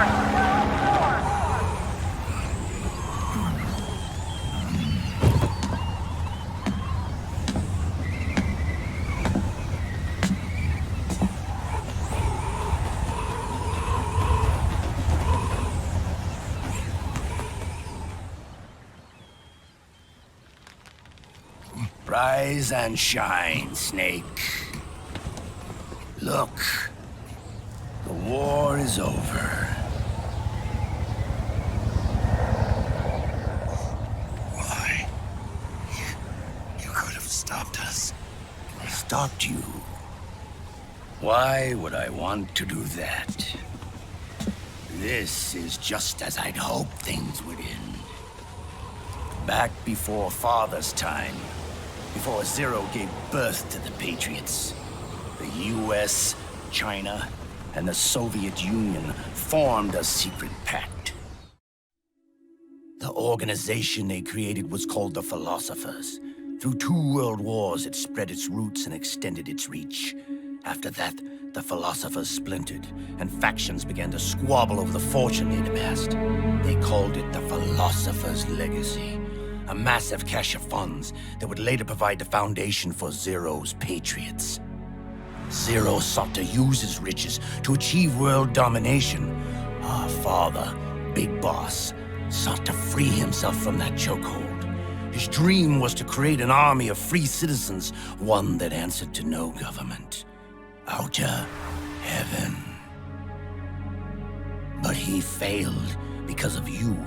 Rise and shine, Snake. Look, the war is over. Why? You could have stopped us. Stopped you? Why would I want to do that? This is just as I'd hoped things would end. Back before Father's time, before Zero gave birth to the Patriots, the US, China, and the Soviet Union formed a secret pact. The organization they created was called the Philosophers. Through 2 world wars, it spread its roots and extended its reach. After that, the Philosophers splintered, and factions began to squabble over the fortune they'd amassed. They called it the Philosopher's Legacy, a massive cache of funds that would later provide the foundation for Zero's Patriots. Zero sought to use his riches to achieve world domination. Our father, Big Boss, sought to free himself from that chokehold. His dream was to create an army of free citizens, one that answered to no government. Outer heaven. But he failed because of you.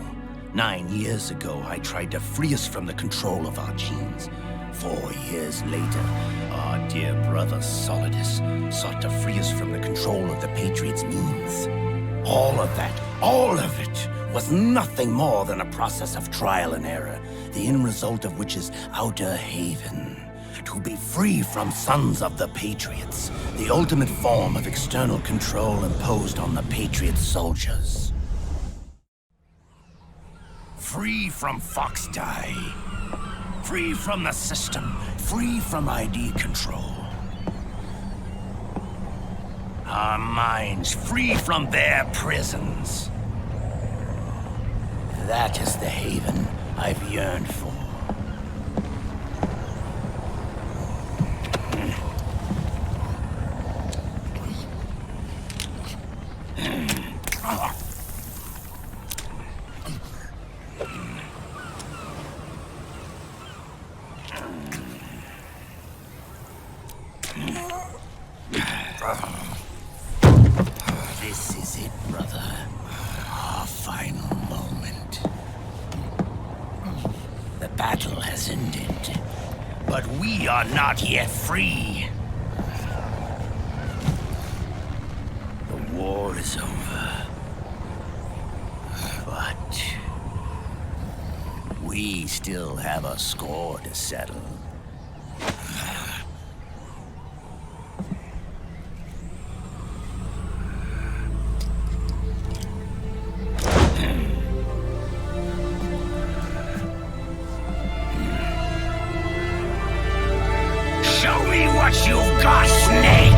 9 years ago, I tried to free us from the control of our genes. 4 years later, our dear brother Solidus sought to free us from the control of the Patriots' means. All of it, was nothing more than a process of trial and error, the end result of which is Outer Haven. To be free from sons of the Patriots, the ultimate form of external control imposed on the Patriot soldiers. Free from Foxdie. Free from the system. Free from ID control. Our minds free from their prisons. That is the haven I've yearned for. This is it, brother. Our final moment. The battle has ended, but we are not yet free. The war is over, but we still have a score to settle. Show me what you've got, Snake!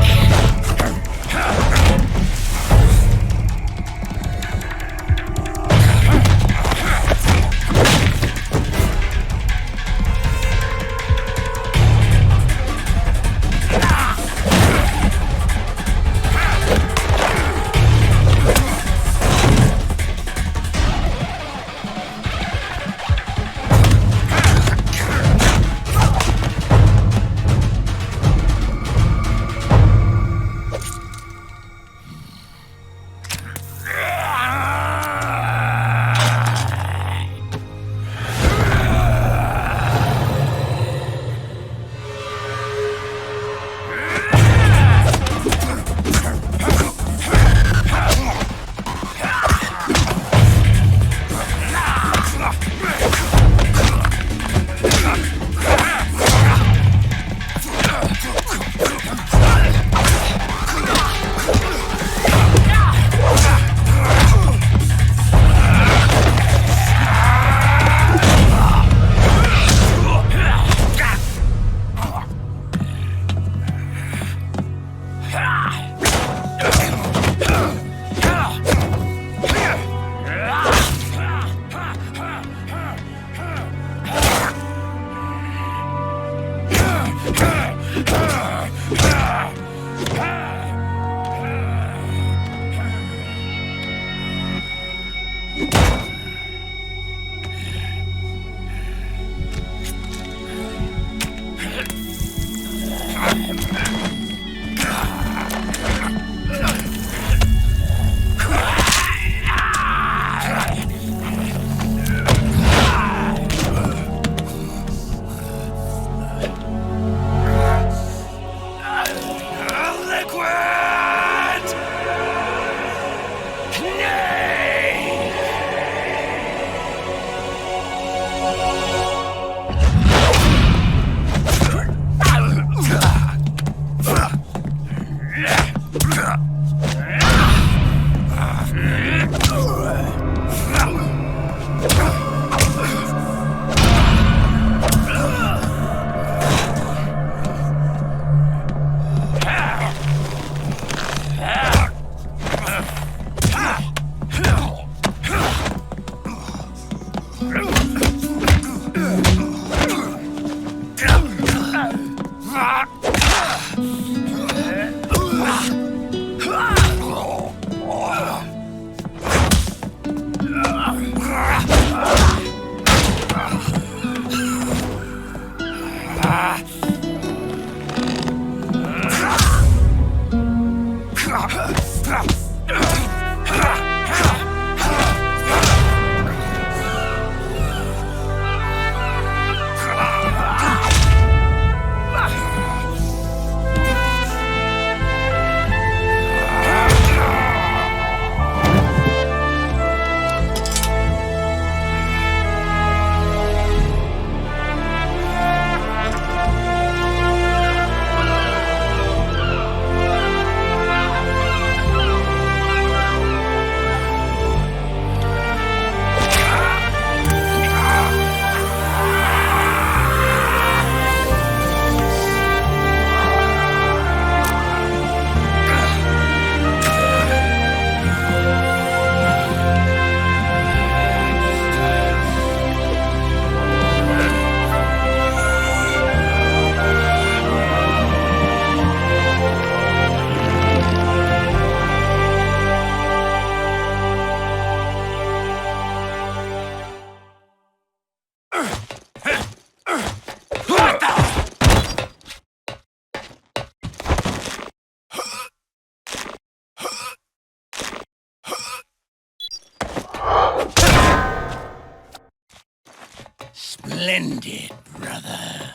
Splendid, brother.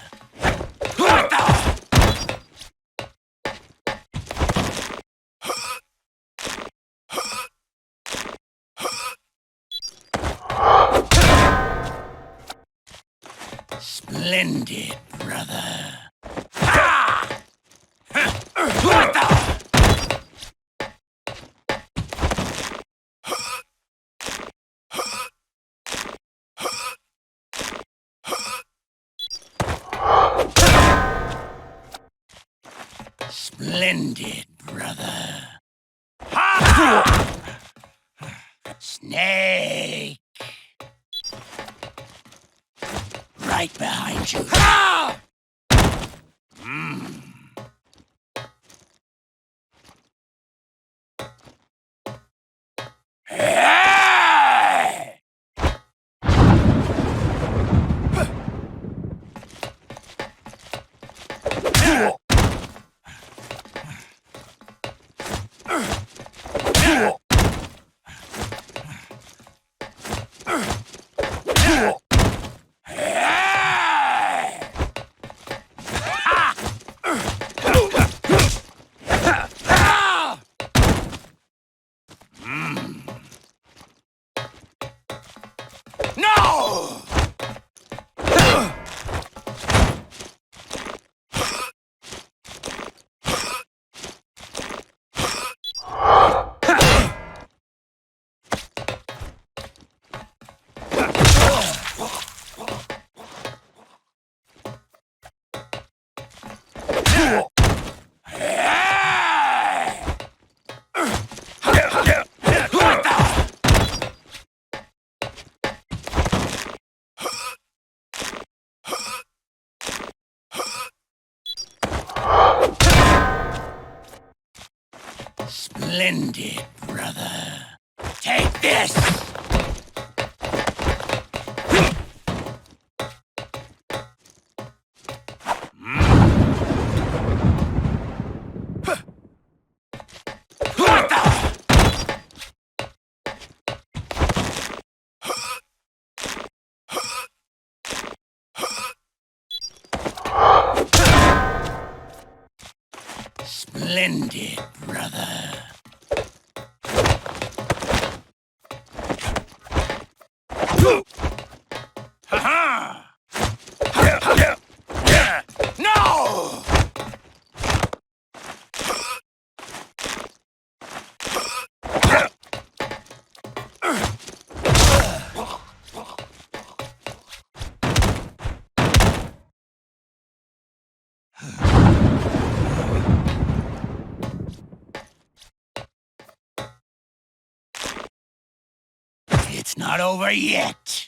What the? Splendid, brother. What the? Splendid, brother. Snake. Right behind you. Splendid, brother. Take this! What the? Splendid, brother. No! It's not over yet.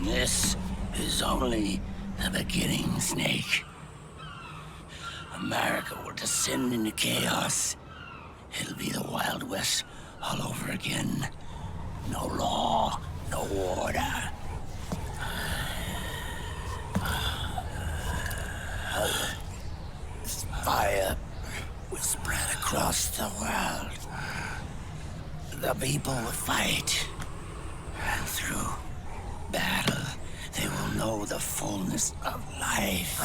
This is only the beginning, Snake. America will descend into chaos It'll be the Wild West all over again. No law, no order. Fire will spread across the world. The people will fight. And through battle, they will know the fullness of life.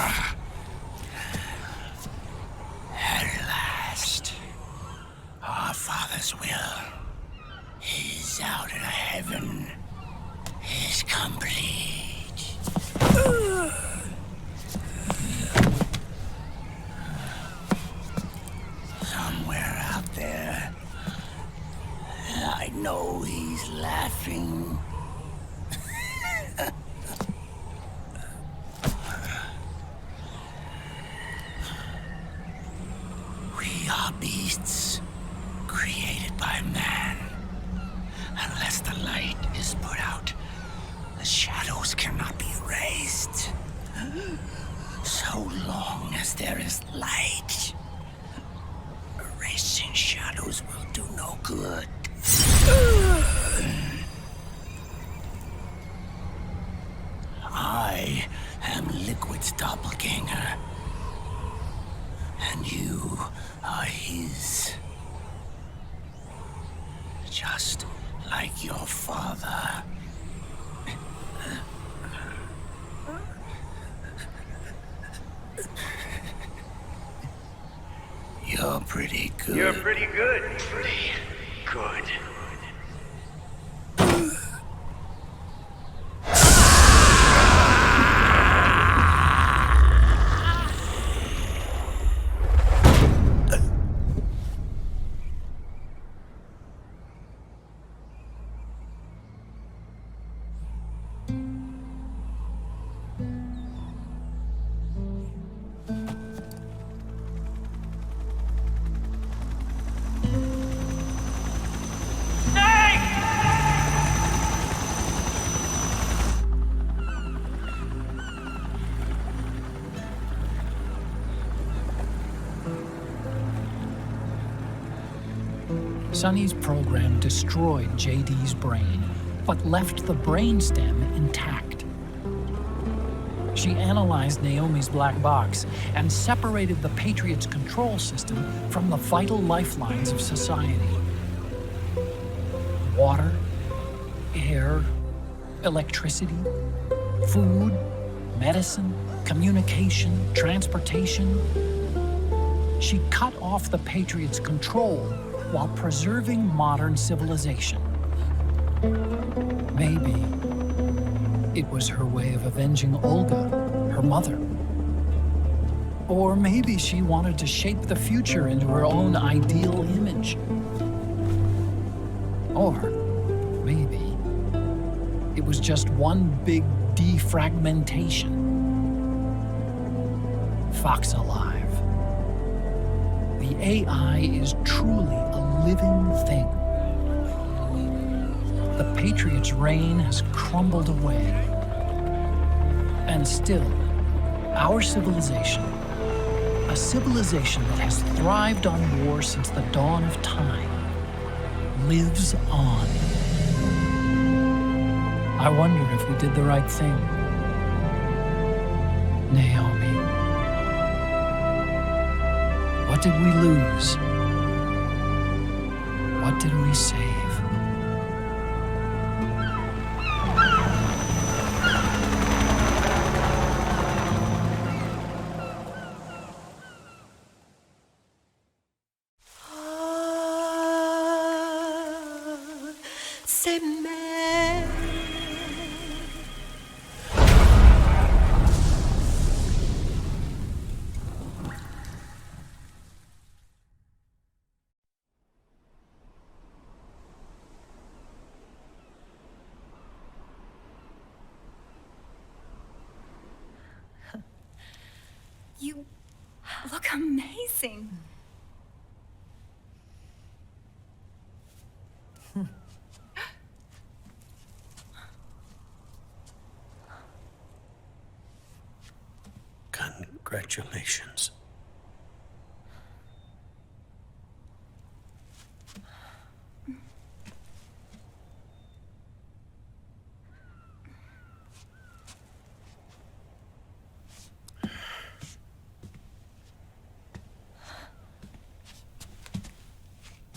At last, our Father's will is out in heaven, is complete. Somewhere out there, I know he's laughing. We are beasts created by man. Unless the light is put out, the shadows cannot be erased. So long as there is light, erasing shadows will do no good. I am Liquid's doppelganger, and you are his. Just like your father. You're pretty good. You're pretty good. Pretty good. Sonny's program destroyed JD's brain, but left the brainstem intact. She analyzed Naomi's black box and separated the Patriots' control system from the vital lifelines of society. Water, air, electricity, food, medicine, communication, transportation. She cut off the Patriots' control while preserving modern civilization. Maybe it was her way of avenging Olga, her mother. Or maybe she wanted to shape the future into her own ideal image. Or maybe it was just one big defragmentation. Fox alive. The AI is truly a living thing. The Patriots' reign has crumbled away. And still, our civilization, a civilization that has thrived on war since the dawn of time, lives on. I wonder if we did the right thing. Naomi. What did we lose? What did we save? You look amazing. Congratulations.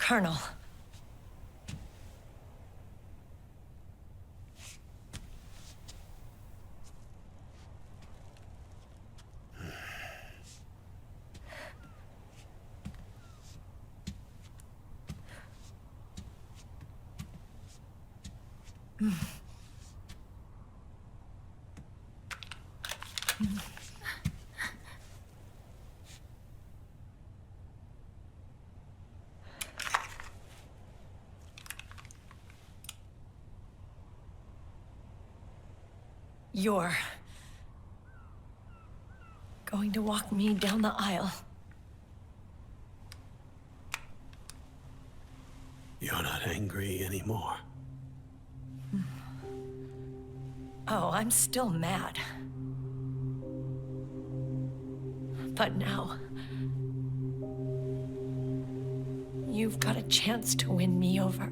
Colonel. You're going to walk me down the aisle. You're not angry anymore. Oh, I'm still mad. But now, you've got a chance to win me over.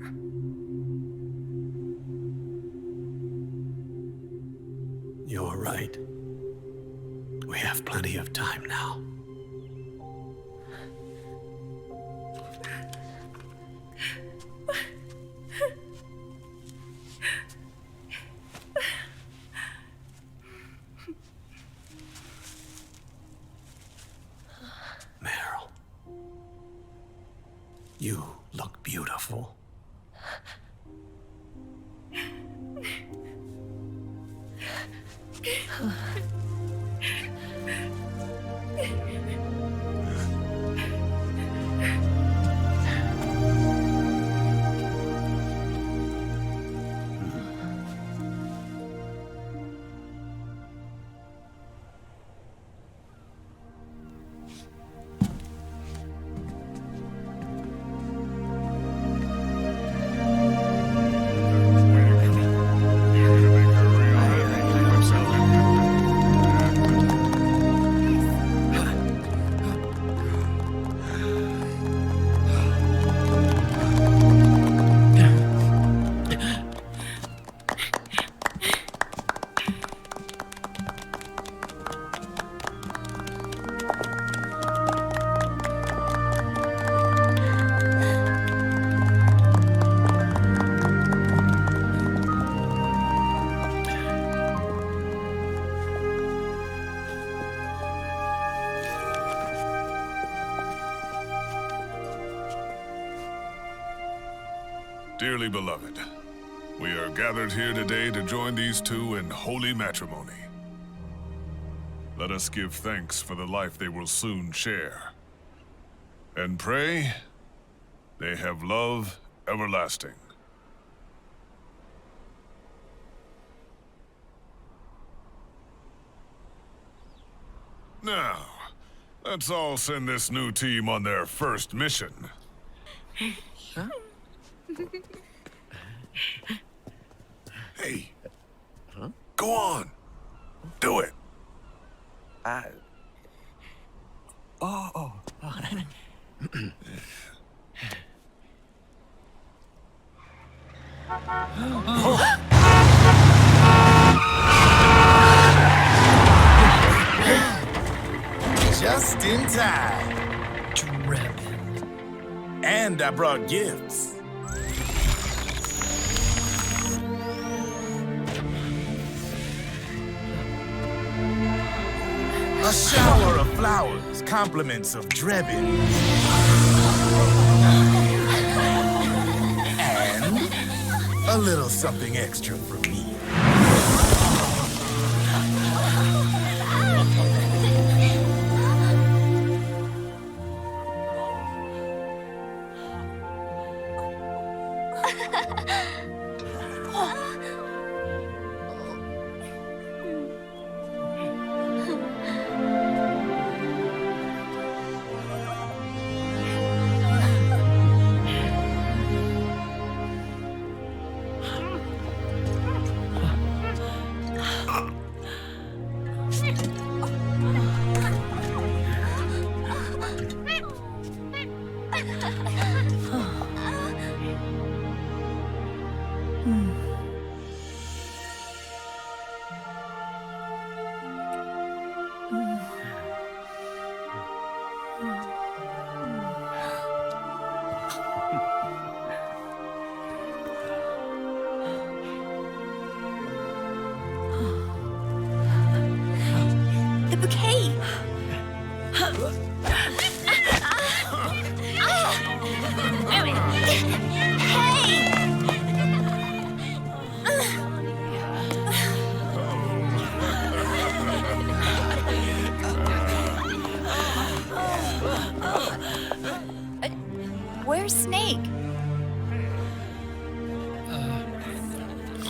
You're right. We have plenty of time now. Meryl, you look beautiful. Dearly beloved, we are gathered here today to join these two in holy matrimony. Let us give thanks for the life they will soon share, and pray they have love everlasting. Now, let's all send this new team on their first mission. Huh? Hey. Huh? Go on. Do it. Oh. Just in time. Drebin. And I brought gifts. A shower of flowers, compliments of Drebin. And a little something extra from me.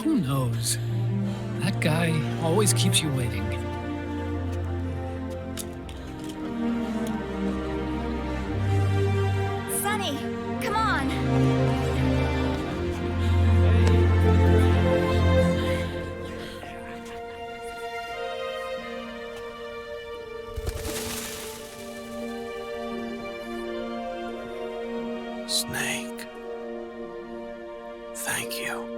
Who knows? That guy always keeps you waiting. Sunny, come on. Snake. Thank you.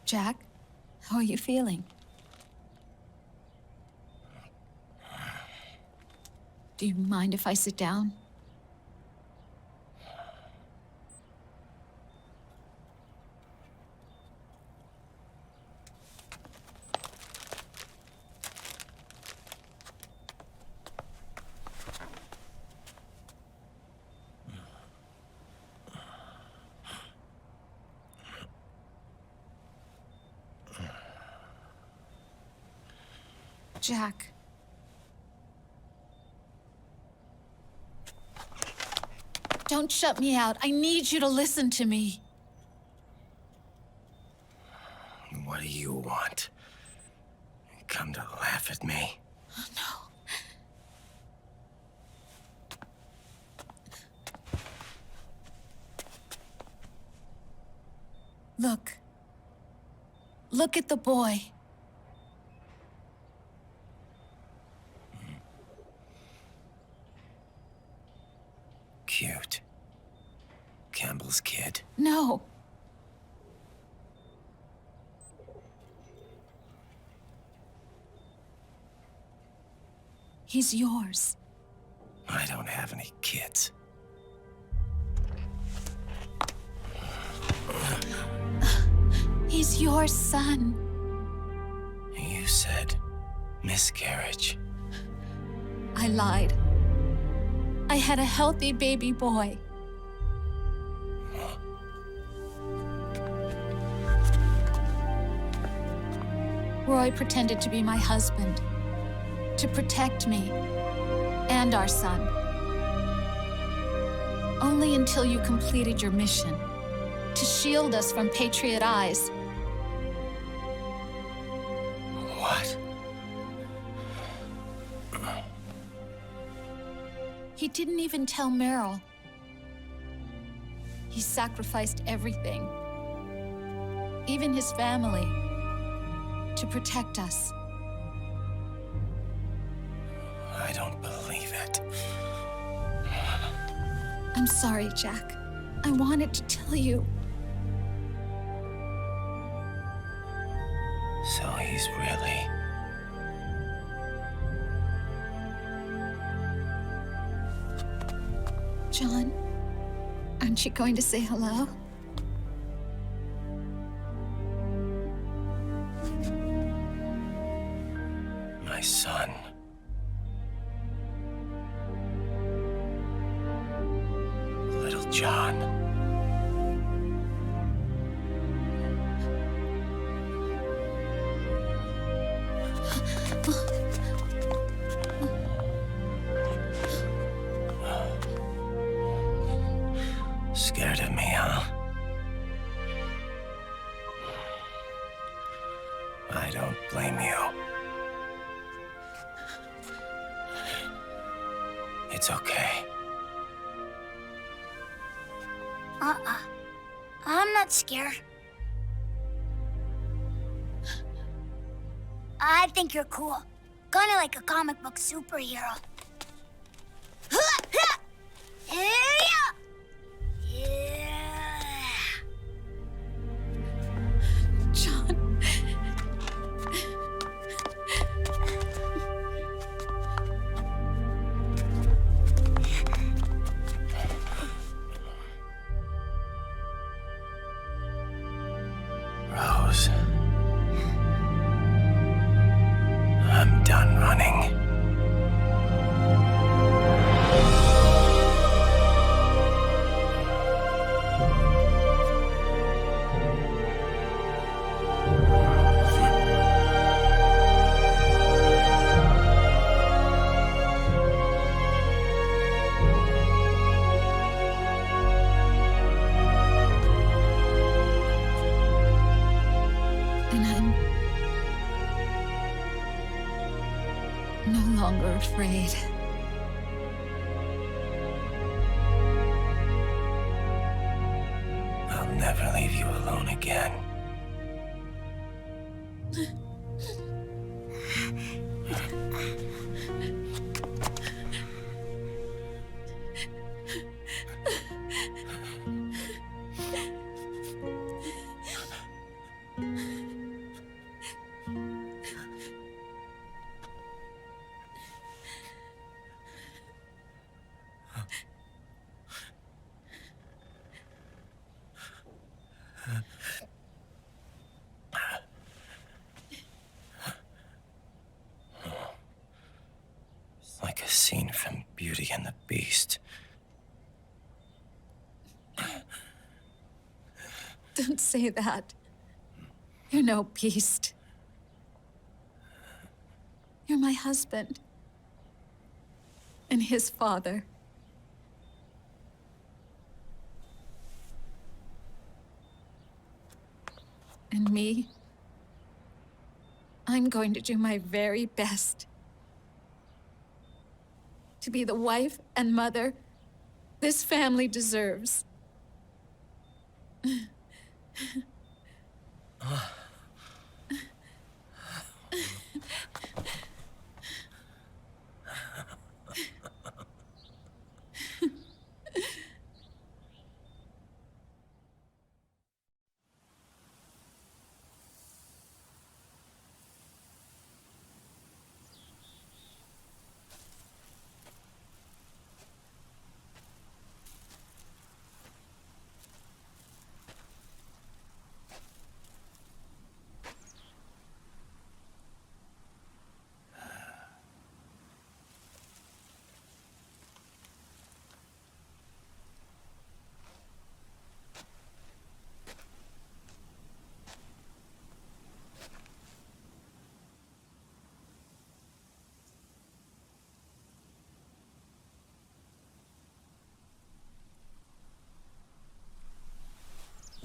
Jack, how are you feeling? Do you mind if I sit down? Jack. Don't shut me out. I need you to listen to me. What do you want? Come to laugh at me? Oh, no. Look. Look at the boy. Cute. Campbell's kid. No. He's yours. I don't have any kids. He's your son. You said miscarriage. I lied. I had a healthy baby boy. Roy pretended to be my husband, to protect me and our son. Only until you completed your mission, to shield us from Patriot eyes. What? He didn't even tell Meryl. He sacrificed everything, even his family, to protect us. I don't believe it. I'm sorry, Jack. I wanted to tell you. So he's really... John, aren't you going to say hello? My son. Little John. Scared of me, huh? I don't blame you. It's okay. I'm not scared. I think you're cool. Kinda like a comic book superhero. John. Rose. I'm done running. And I'm no longer afraid. I'll never leave you alone again. Like a scene from Beauty and the Beast. Don't say that. You're no beast. You're my husband. And his father. And me, I'm going to do my very best to be the wife and mother this family deserves.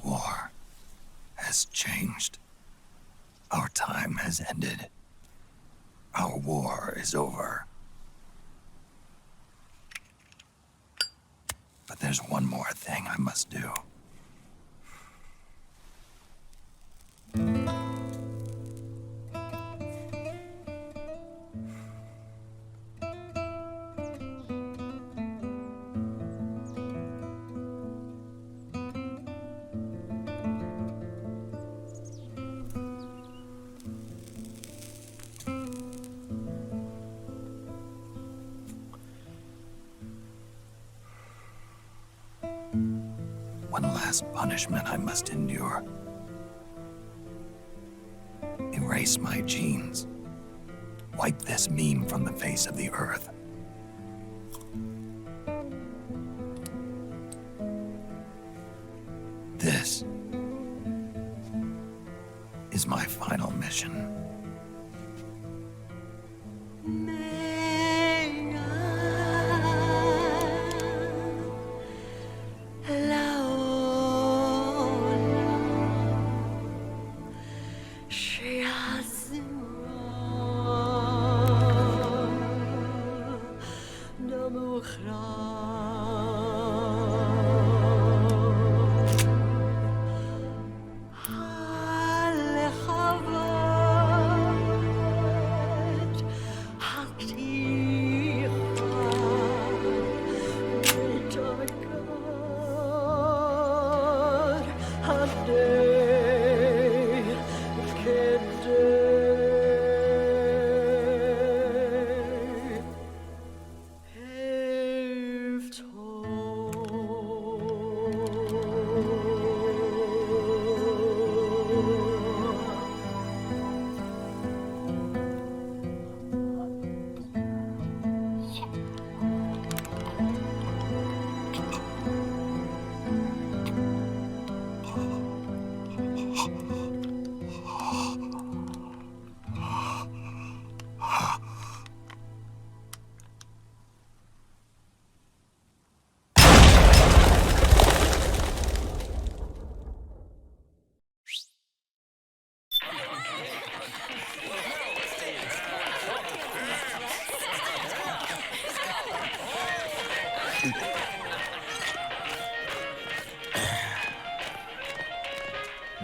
War has changed. Our time has ended. Our war is over. But there's one more thing I must do. One last punishment I must endure. Erase my genes. Wipe this meme from the face of the earth. This is my final mission.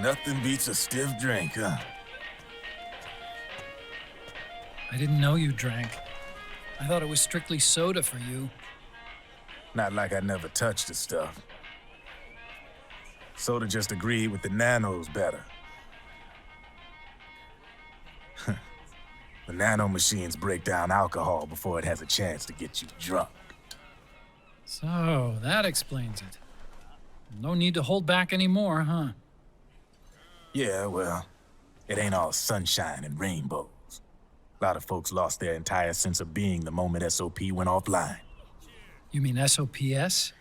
Nothing beats a stiff drink, huh? I didn't know you drank. I thought it was strictly soda for you. Not like I never touched the stuff. Soda just agreed with the nanos better. The nano machines break down alcohol before it has a chance to get you drunk. So, that explains it. No need to hold back anymore, huh? Yeah, well, it ain't all sunshine and rainbows. A lot of folks lost their entire sense of being the moment SOP went offline. You mean SOPS?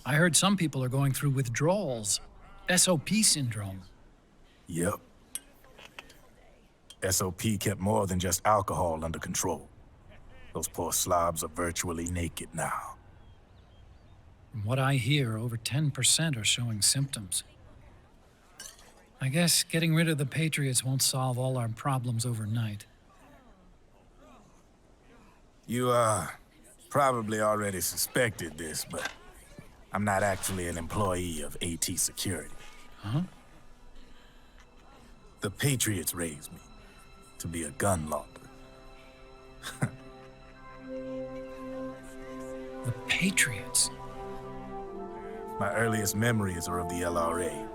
I heard some people are going through withdrawals. SOP syndrome. Yep. SOP kept more than just alcohol under control. Those poor slobs are virtually naked now. From what I hear, over 10% are showing symptoms. I guess getting rid of the Patriots won't solve all our problems overnight. You, probably already suspected this, but I'm not actually an employee of AT Security. Huh? The Patriots raised me to be a gun launder. The Patriots? My earliest memories are of the LRA.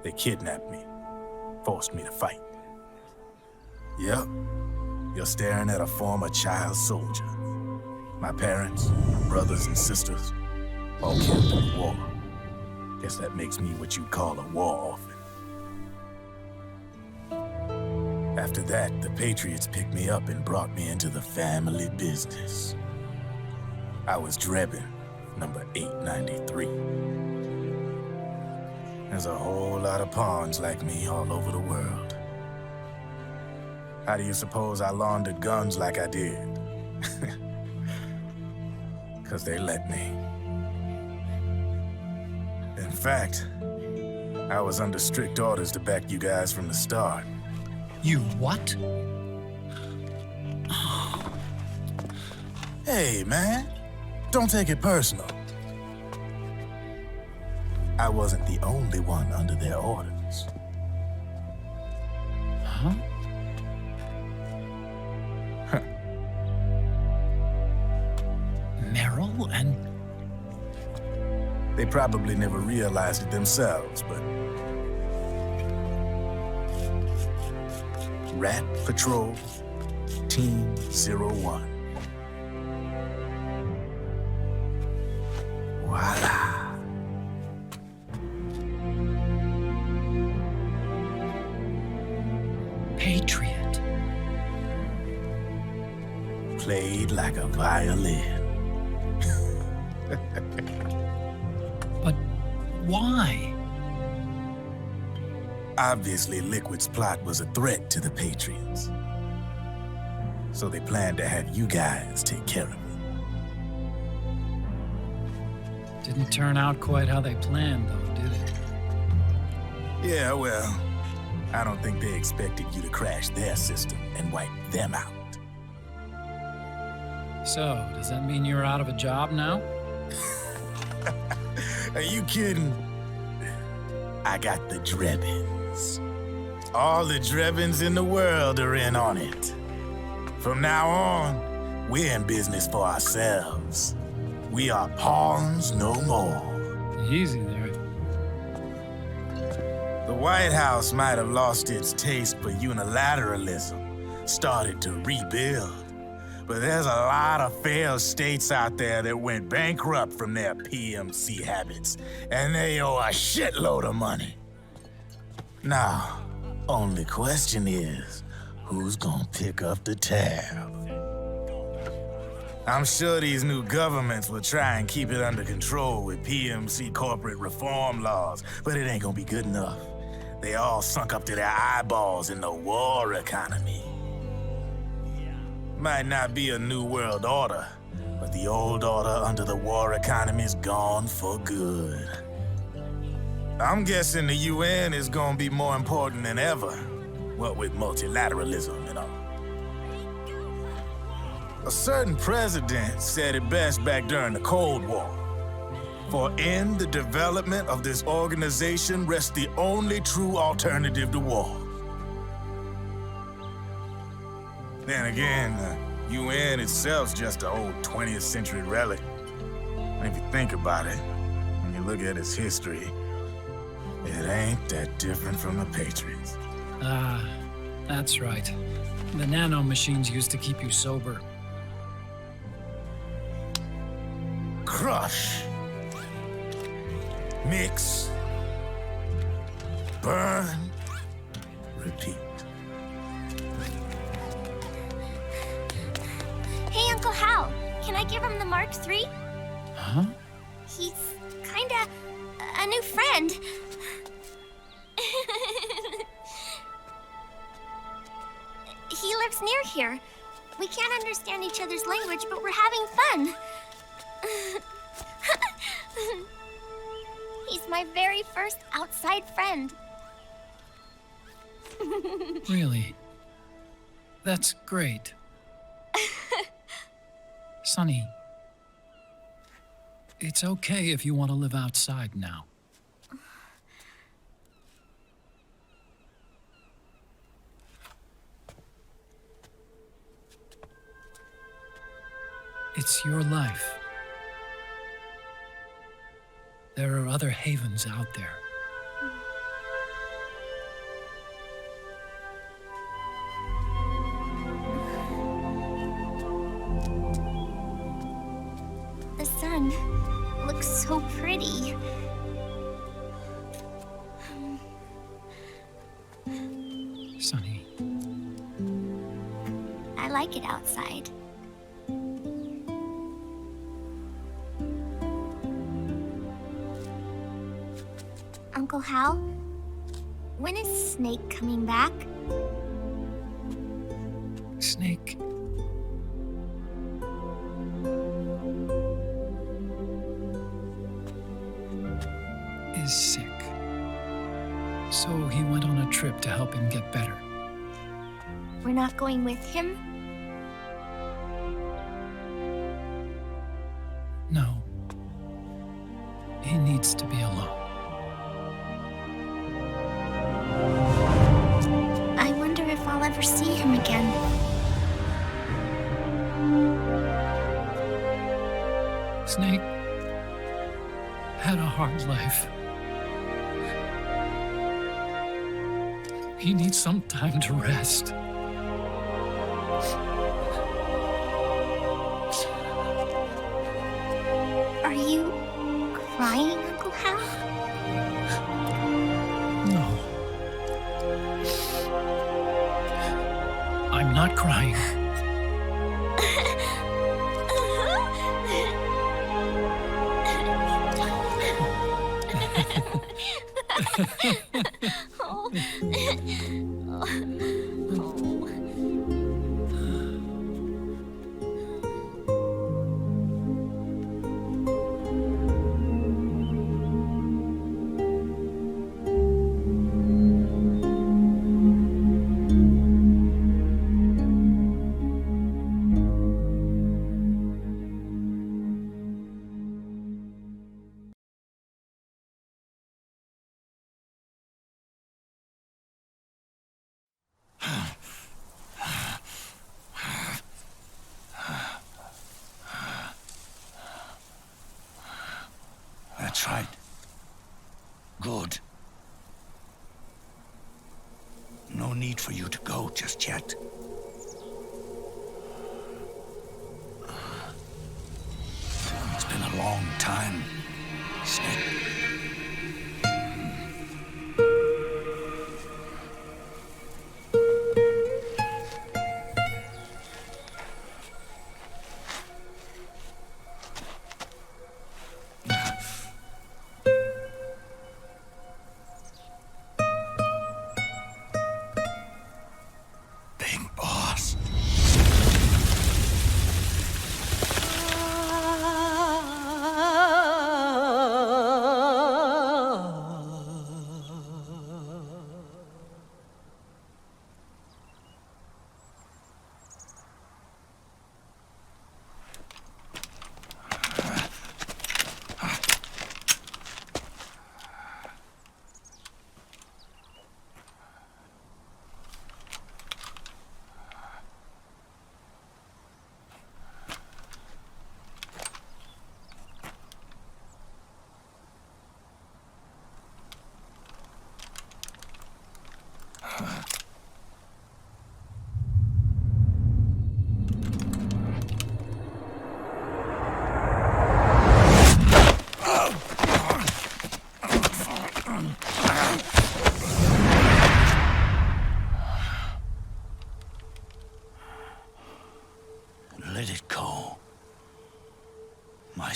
They kidnapped me, forced me to fight. Yep, you're staring at a former child soldier. My parents, my brothers and sisters, all killed in the war. Guess that makes me what you'd call a war orphan. After that, the Patriots picked me up and brought me into the family business. I was Drebin, number 893. There's a whole lot of pawns like me all over the world. How do you suppose I laundered guns like I did? 'Cause they let me. In fact, I was under strict orders to back you guys from the start. You what? Hey, man. Don't take it personal. I wasn't the only one under their orders. Huh? Merrill and... They probably never realized it themselves, but... Rat Patrol, Team 01. Voila. Patriot. Played like a violin. But why? Obviously, Liquid's plot was a threat to the Patriots. So they planned to have you guys take care of it. Didn't turn out quite how they planned, though, did it? Yeah, well, I don't think they expected you to crash their system and wipe them out. So, does that mean you're out of a job now? Are you kidding? I got the Drebins. All the Drebins in the world are in on it. From now on, we're in business for ourselves. We are pawns no more. Easy there. The White House might have lost its taste for unilateralism, started to rebuild. But there's a lot of failed states out there that went bankrupt from their PMC habits, and they owe a shitload of money. Now, only question is, who's gonna pick up the tab? I'm sure these new governments will try and keep it under control with PMC corporate reform laws, but it ain't gonna be good enough. They all sunk up to their eyeballs in the war economy. Might not be a new world order, but the old order under the war economy's gone for good. I'm guessing the UN is gonna be more important than ever, what with multilateralism and all. A certain president said it best back during the Cold War. For in the development of this organization rests the only true alternative to war. Then again, the UN itself's just an old 20th century relic. And if you think about it, when you look at its history, it ain't that different from the Patriots. Ah, that's right. The nano machines used to keep you sober. Crush. Mix. Burn. Repeat. Hey, Uncle Hal, can I give him the Mark III? Huh? He's kinda a new friend. He lives near here. We can't understand each other's language, but we're having fun. He's my very first outside friend. Really? That's great. Sonny, it's okay if you want to live outside now. It's your life. There are other havens out there. The sun looks so pretty. Sonny. I like it outside. Uncle Hal, when is Snake coming back? Snake. Is sick. So he went on a trip to help him get better. We're not going with him? No. He needs to be alone. I wonder if I'll ever see him again. Snake had a hard life. He needs some time to rest. Are you crying, Uncle Hal? No. I'm not crying. That's right. Good. No need for you to go just yet. It's been a long time, Snake.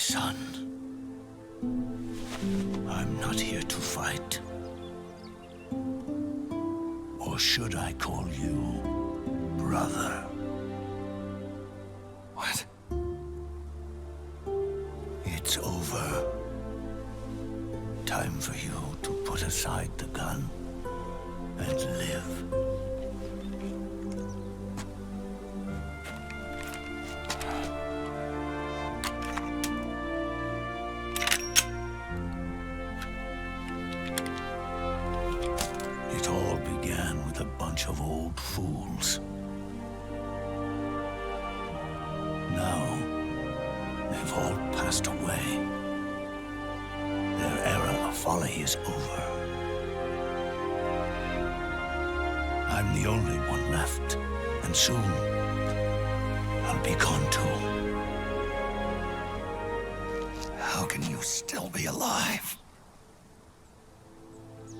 son, I'm not here to fight. Or should I call you brother? What? It's over. Time for you to put aside the gun and live. It all began with a bunch of old fools. Now, they've all passed away. Their era of folly is over. I'm the only one left, and soon I'll be gone too. How can you still be alive?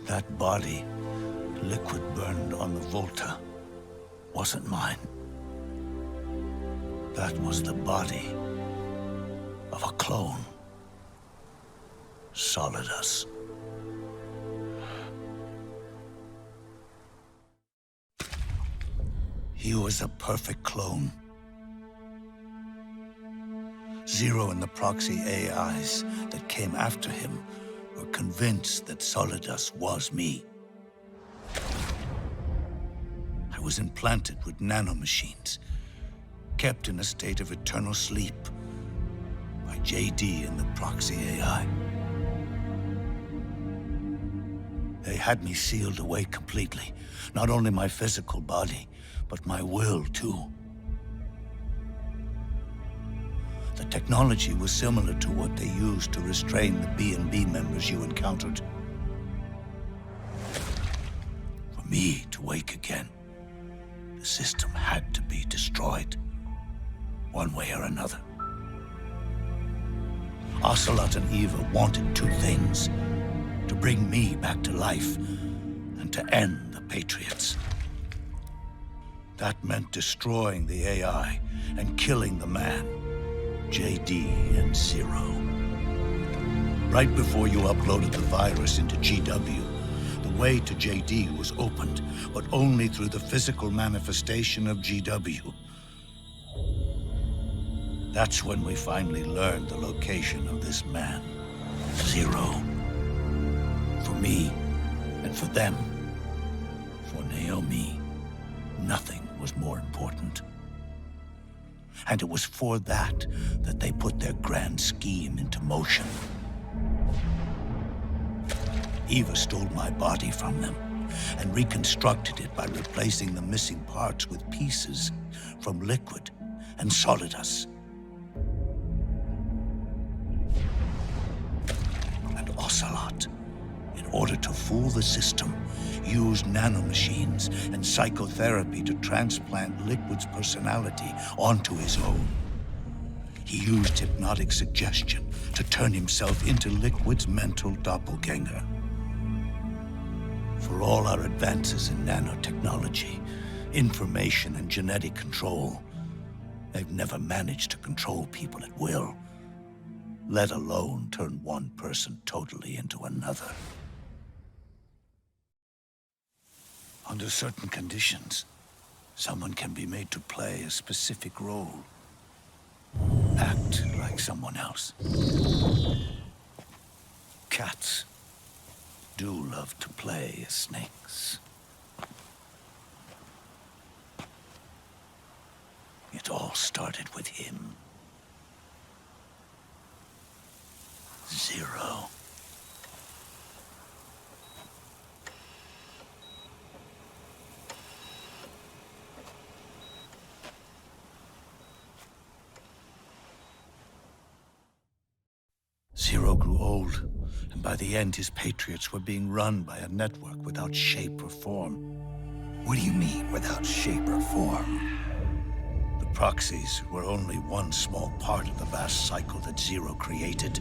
That body, liquid burned on the Volta, wasn't mine. That was the body of a clone. Solidus. He was a perfect clone. Zero and the proxy AIs that came after him were convinced that Solidus was me. I was implanted with nanomachines, kept in a state of eternal sleep by JD and the proxy AI. They had me sealed away completely. Not only my physical body, but my will, too. The technology was similar to what they used to restrain the B&B members you encountered. For me to wake again, the system had to be destroyed, one way or another. Ocelot and Eva wanted two things: to bring me back to life, and to end the Patriots. That meant destroying the AI and killing the man, JD and Zero. Right before you uploaded the virus into GW, the way to JD was opened, but only through the physical manifestation of GW. That's when we finally learned the location of this man, Zero. For me, and for them, for Naomi, nothing was more important. And it was for that they put their grand scheme into motion. Eva stole my body from them and reconstructed it by replacing the missing parts with pieces from Liquid and Solidus. And Ocelot, in order to fool the system, used nanomachines and psychotherapy to transplant Liquid's personality onto his own. He used hypnotic suggestion to turn himself into Liquid's mental doppelganger. For all our advances in nanotechnology, information and genetic control, they've never managed to control people at will, let alone turn one person totally into another. Under certain conditions, someone can be made to play a specific role. Act like someone else. Cats do love to play as snakes. It all started with him. Zero. Zero grew old, and by the end his Patriots were being run by a network without shape or form. What do you mean, without shape or form? The proxies were only one small part of the vast cycle that Zero created.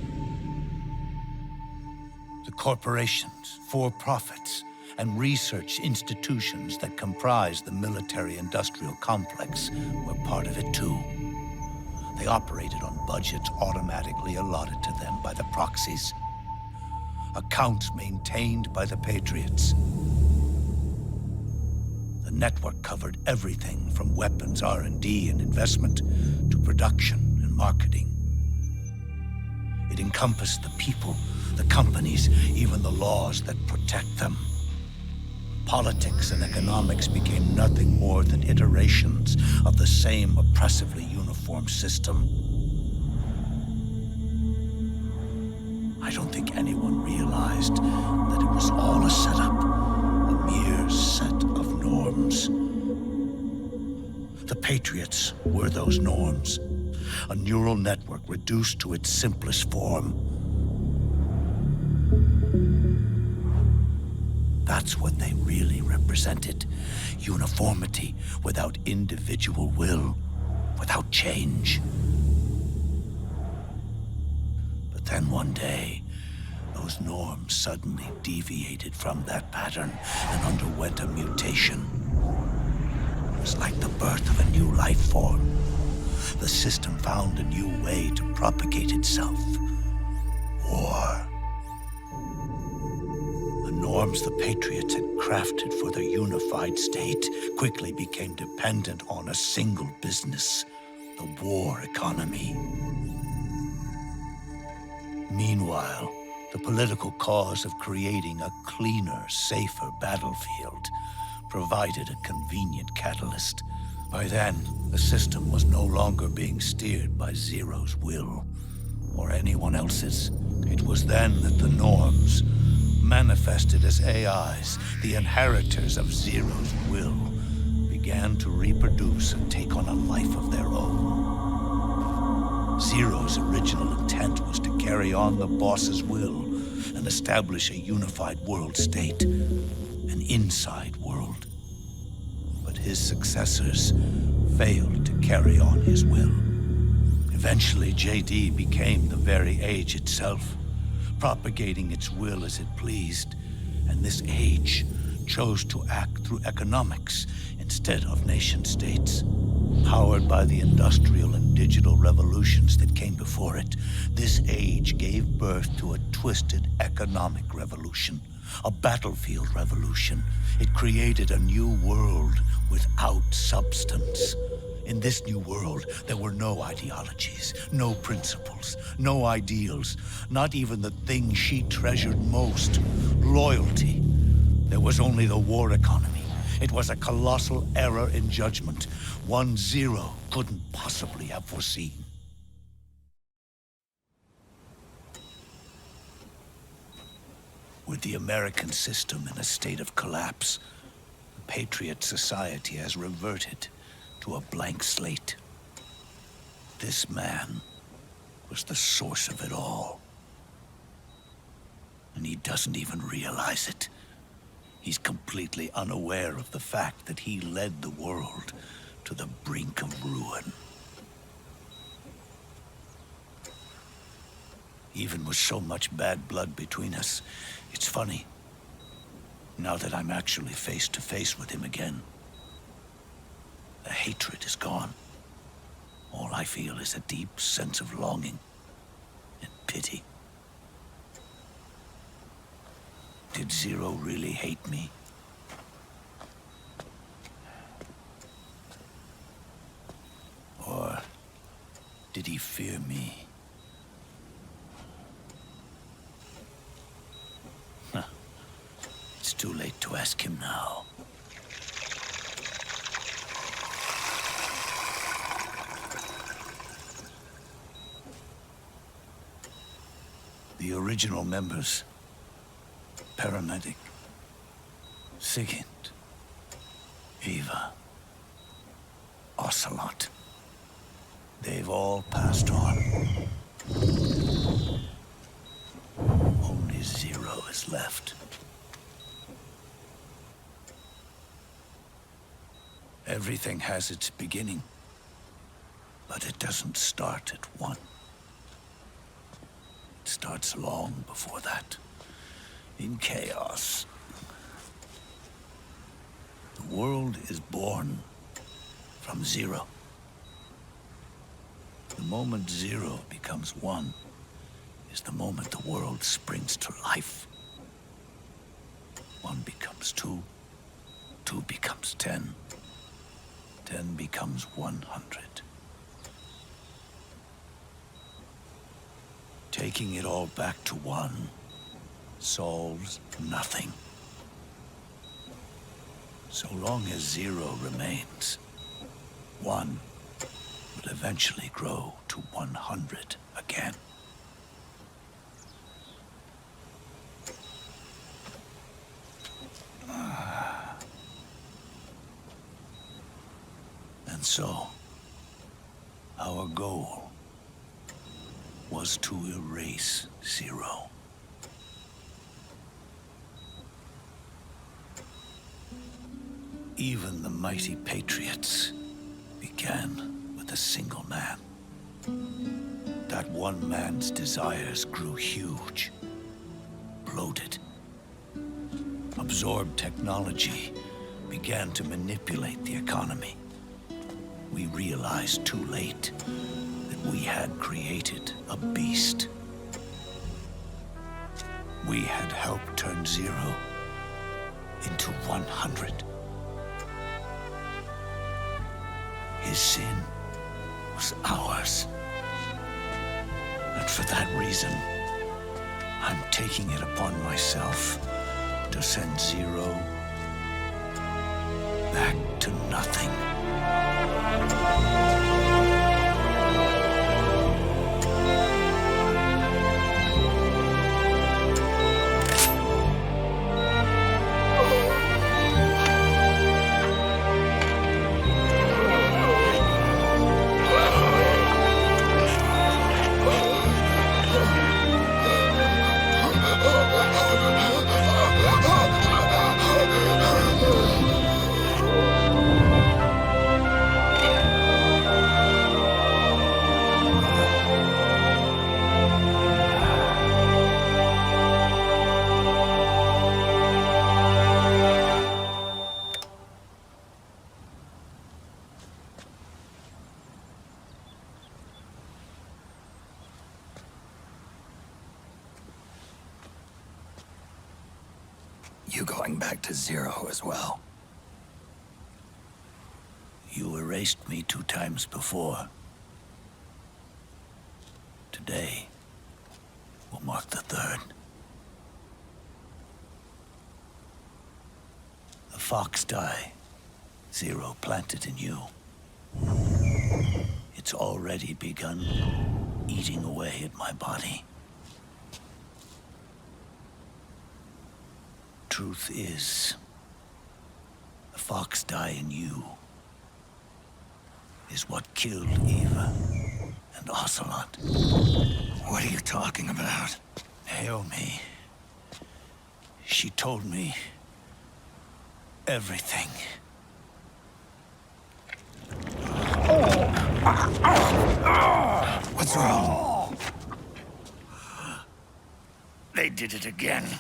The corporations, for-profits, and research institutions that comprise the military-industrial complex were part of it too. They operated on budgets automatically allotted to them by the proxies. Accounts maintained by the Patriots. The network covered everything from weapons R&D and investment to production and marketing. It encompassed the people, the companies, even the laws that protect them. Politics and economics became nothing more than iterations of the same oppressively uniform system. I don't think anyone realized that it was all a setup, a mere set of norms. The Patriots were those norms, a neural network reduced to its simplest form. That's what they really represented. Uniformity without individual will, without change. But then one day, those norms suddenly deviated from that pattern and underwent a mutation. It was like the birth of a new life form. The system found a new way to propagate itself. War. The norms the Patriots had crafted for their unified state quickly became dependent on a single business, the war economy. Meanwhile, the political cause of creating a cleaner, safer battlefield provided a convenient catalyst. By then, the system was no longer being steered by Zero's will, or anyone else's. It was then that the norms, manifested as AIs, the inheritors of Zero's will, began to reproduce and take on a life of their own. Zero's original intent was to carry on the boss's will and establish a unified world state, an inside world. But his successors failed to carry on his will. Eventually, JD became the very age itself, propagating its will as it pleased, and this age chose to act through economics instead of nation-states. Powered by the industrial and digital revolutions that came before it, this age gave birth to a twisted economic revolution, a battlefield revolution. It created a new world without substance. In this new world, there were no ideologies, no principles, no ideals, not even the thing she treasured most, loyalty. There was only the war economy. It was a colossal error in judgment, one Zero couldn't possibly have foreseen. With the American system in a state of collapse, the Patriot society has reverted to a blank slate. This man was the source of it all. And he doesn't even realize it. He's completely unaware of the fact that he led the world to the brink of ruin. Even with so much bad blood between us, it's funny, now that I'm actually face to face with him again. The hatred is gone. All I feel is a deep sense of longing and pity. Did Zero really hate me? Or did he fear me? Huh. It's too late to ask him now. The original members, Paramedic, Sigint, Eva, Ocelot, they've all passed on. Only Zero is left. Everything has its beginning, but it doesn't start at one. It starts long before that, in chaos. The world is born from Zero. The moment 0 becomes 1 is the moment the world springs to life. 1 becomes 2, 2 becomes 10, 10 becomes 100. Taking it all back to 1 solves nothing. So long as 0 remains, 1 will eventually grow to 100 again. And so, our goal was to erase 0. Even the mighty Patriots began with a single man. That one man's desires grew huge, bloated, absorbed technology, began to manipulate the economy. We realized too late that we had created a beast. We had helped turn 0 into 100. His sin was ours. And for that reason, I'm taking it upon myself to send 0 back to nothing. You going back to 0 as well? You erased me 2 times before. Today will mark the 3rd. The fox die 0 planted in you. It's already begun eating away at my body. Truth is, the fox die in you is what killed Eva and Ocelot. What are you talking about? Naomi. She told me everything. What's wrong? They did it again.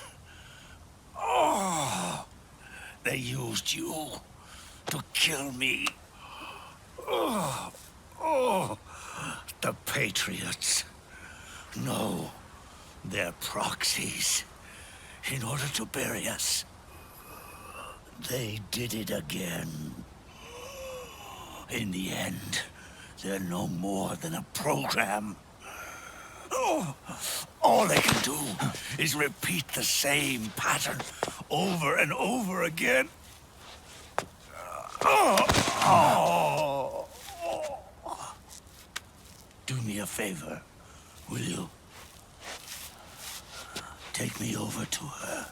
They used you to kill me. The Patriots. No, they're proxies. In order to bury us. They did it again. In the end, they're no more than a program. All they can do is repeat the same pattern over and over again. Do me a favor, will you? Take me over to her.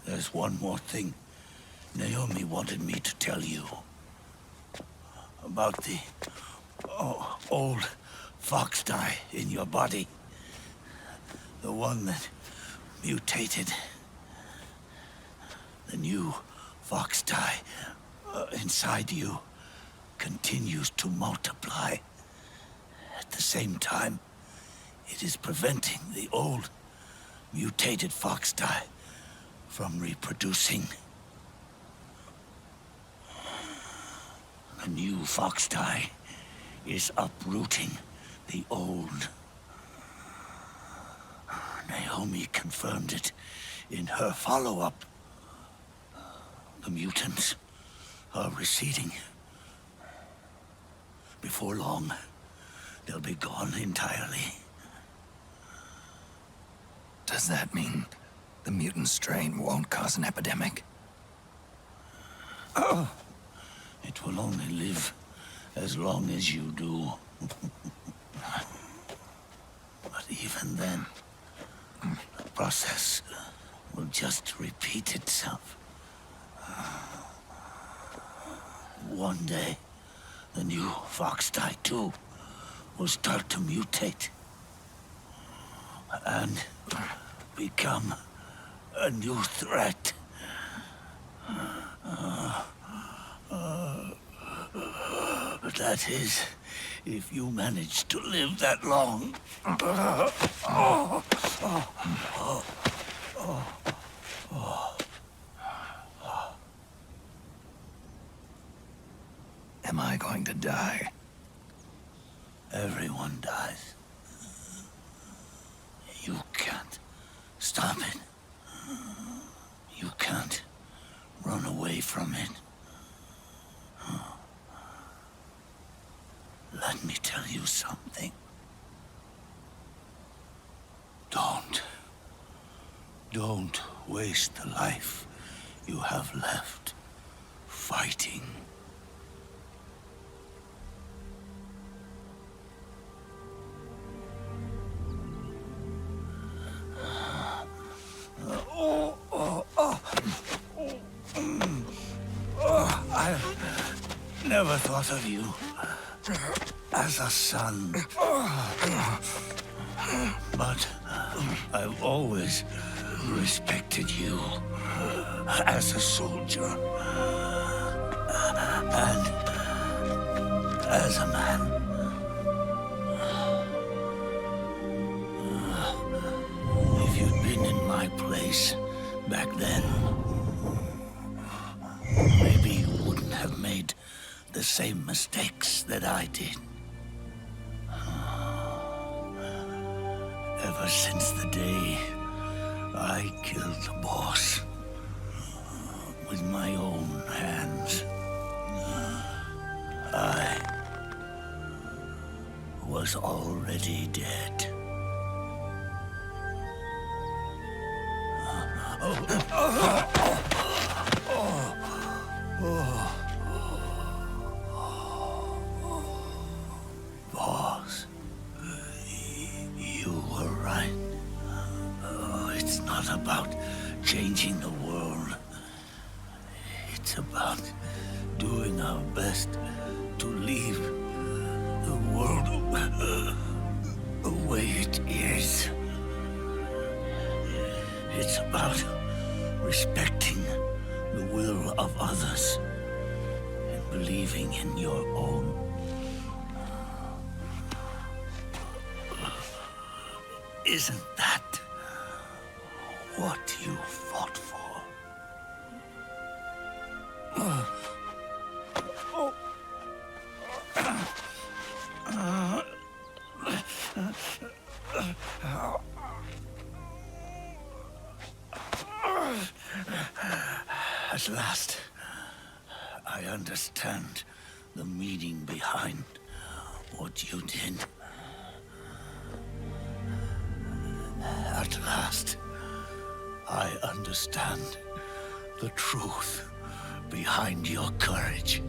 There's one more thing Naomi wanted me to tell you. About the old fox die in your body. The one that mutated. The new fox die inside you continues to multiply. At the same time, it is preventing the old, mutated fox dye from reproducing. The new fox dye is uprooting the old. Naomi confirmed it in her follow-up. The mutants are receding. Before long, they'll be gone entirely. Does that mean the mutant strain won't cause an epidemic? Oh, it will only live as long as you do. But even then, the process will just repeat itself. One day, the new fox dye too will start to mutate and become a new threat. That is, if you manage to live that long. Am I going to die? Everyone dies. You can't stop it. You can't run away from it. Let me tell you something. Don't waste the life you have left fighting. I never thought of you as a son. But I've always respected you as a soldier and as a man. If you'd been in my place back then, maybe you wouldn't have made the same mistakes that I did. Ever since the day I killed the boss with my own hands, I was already dead. Boss, you were right. It's not about changing the world. It's about doing our best to leave the world the way it is. It's about respecting the will of others and believing in your own. Isn't that what you fought for? At last, I understand the meaning behind what you did. At last, I understand the truth behind your courage.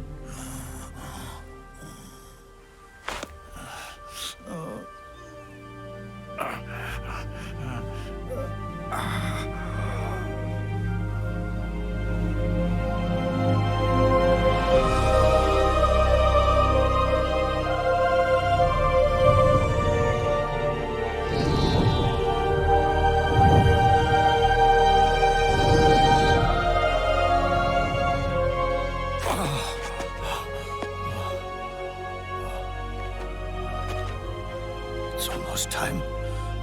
was time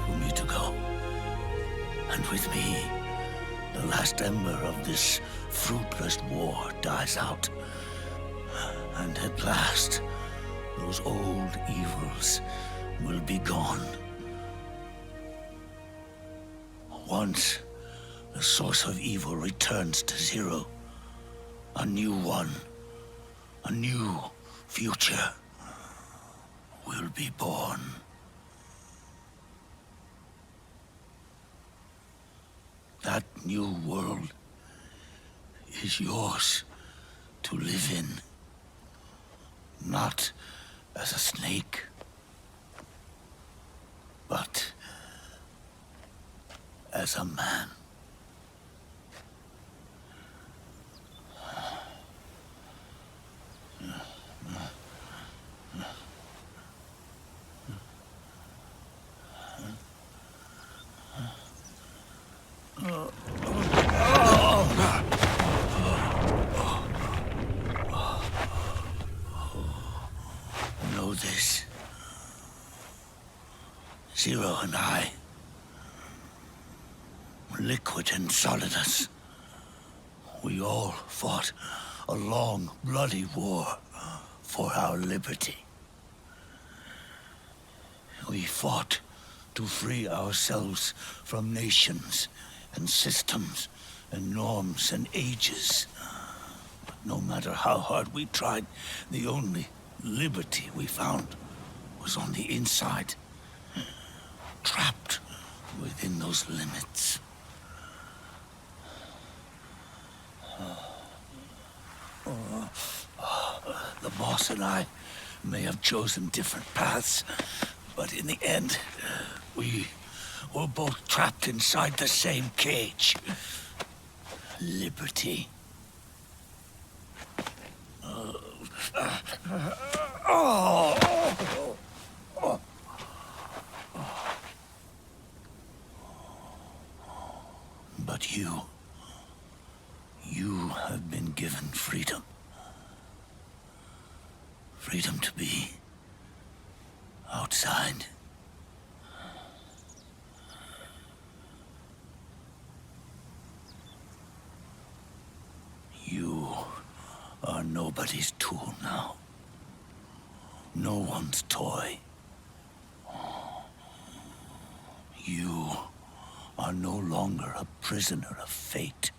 for me to go. And with me, the last ember of this fruitless war dies out. And at last, those old evils will be gone. Once the source of evil returns to zero, a new one, a new future will be born. That new world is yours to live in, not as a snake, but as a man. Know this. Zero and I, Liquid and Solidus, we all fought a long, bloody war for our liberty. We fought to free ourselves from nations and systems and norms and ages. But no matter how hard we tried, the only liberty we found was on the inside, trapped within those limits. The boss and I may have chosen different paths, but in the end, we were both trapped inside the same cage. Liberty. But you have been given freedom. Freedom to be outside. You are nobody's tool now. No one's toy. You are no longer a prisoner of fate.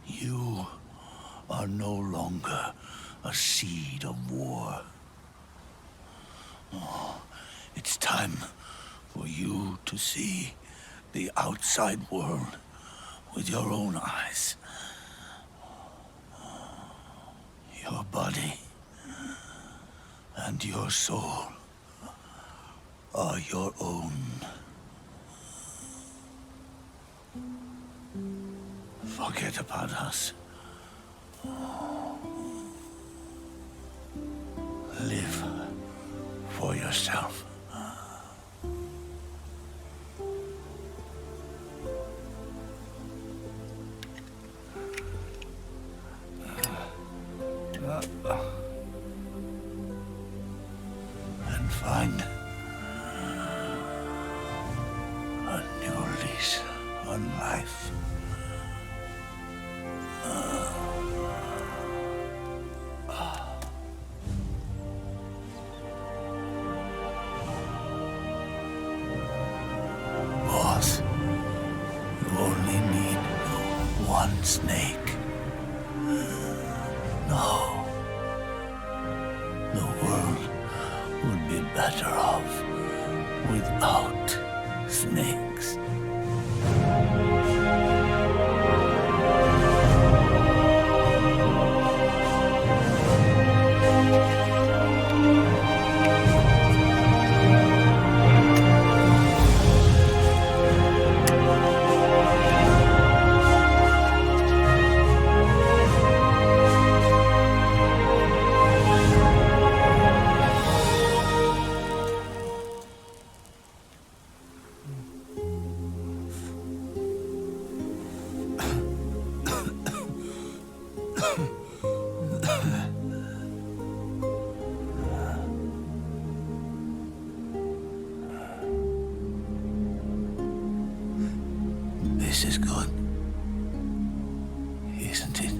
You are no longer a seed of war. It's time for you to see the outside world with your own eyes. Your body and your soul are your own. Forget about us. Live for yourself. And find a new lease on life. Boss, you only need one snake. No. The world would be better off without snakes. isn't it?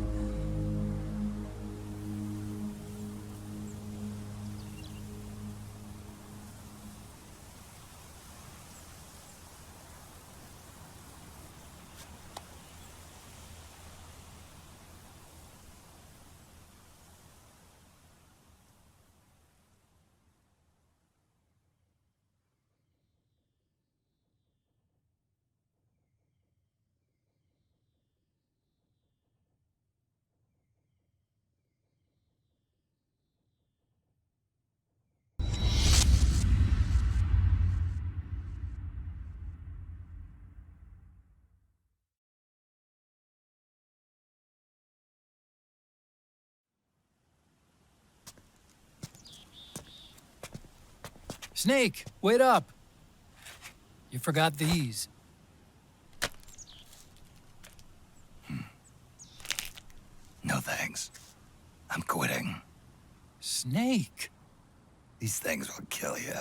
Snake, wait up! You forgot these. No thanks. I'm quitting. Snake! These things will kill you.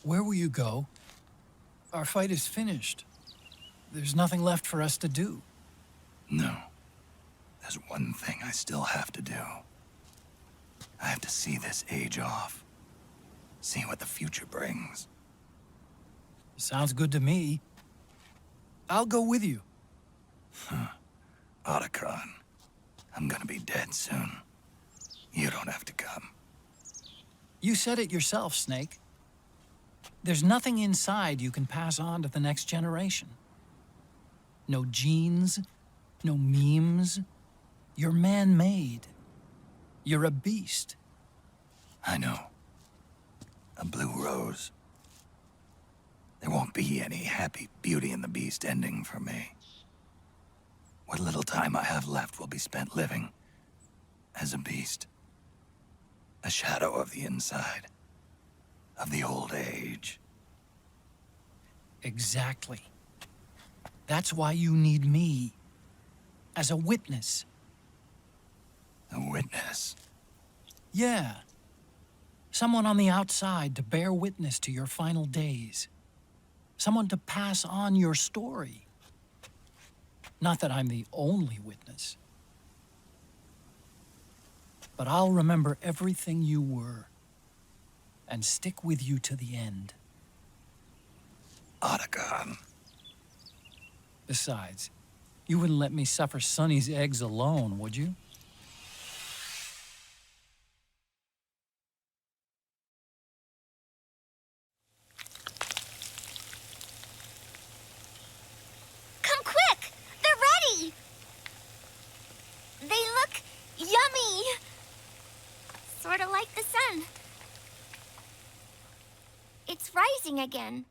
Where will you go? Our fight is finished. There's nothing left for us to do. No. There's one thing I still have to do. I have to see this age off. See what the future brings. Sounds good to me. I'll go with you. Otacon, I'm gonna be dead soon. You don't have to come. You said it yourself, Snake. There's nothing inside you can pass on to the next generation. No genes, no memes. You're man-made. You're a beast. I know. A blue rose. There won't be any happy Beauty and the Beast ending for me. What little time I have left will be spent living as a beast. A shadow of the inside. Of the old age. Exactly. That's why you need me. As a witness. A witness? Yeah. Someone on the outside to bear witness to your final days. Someone to pass on your story. Not that I'm the only witness. But I'll remember everything you were. And stick with you to the end. Otacon. Besides, you wouldn't let me suffer Sonny's eggs alone, would you? Come quick! They're ready! They look yummy! Sort of like the sun. It's rising again.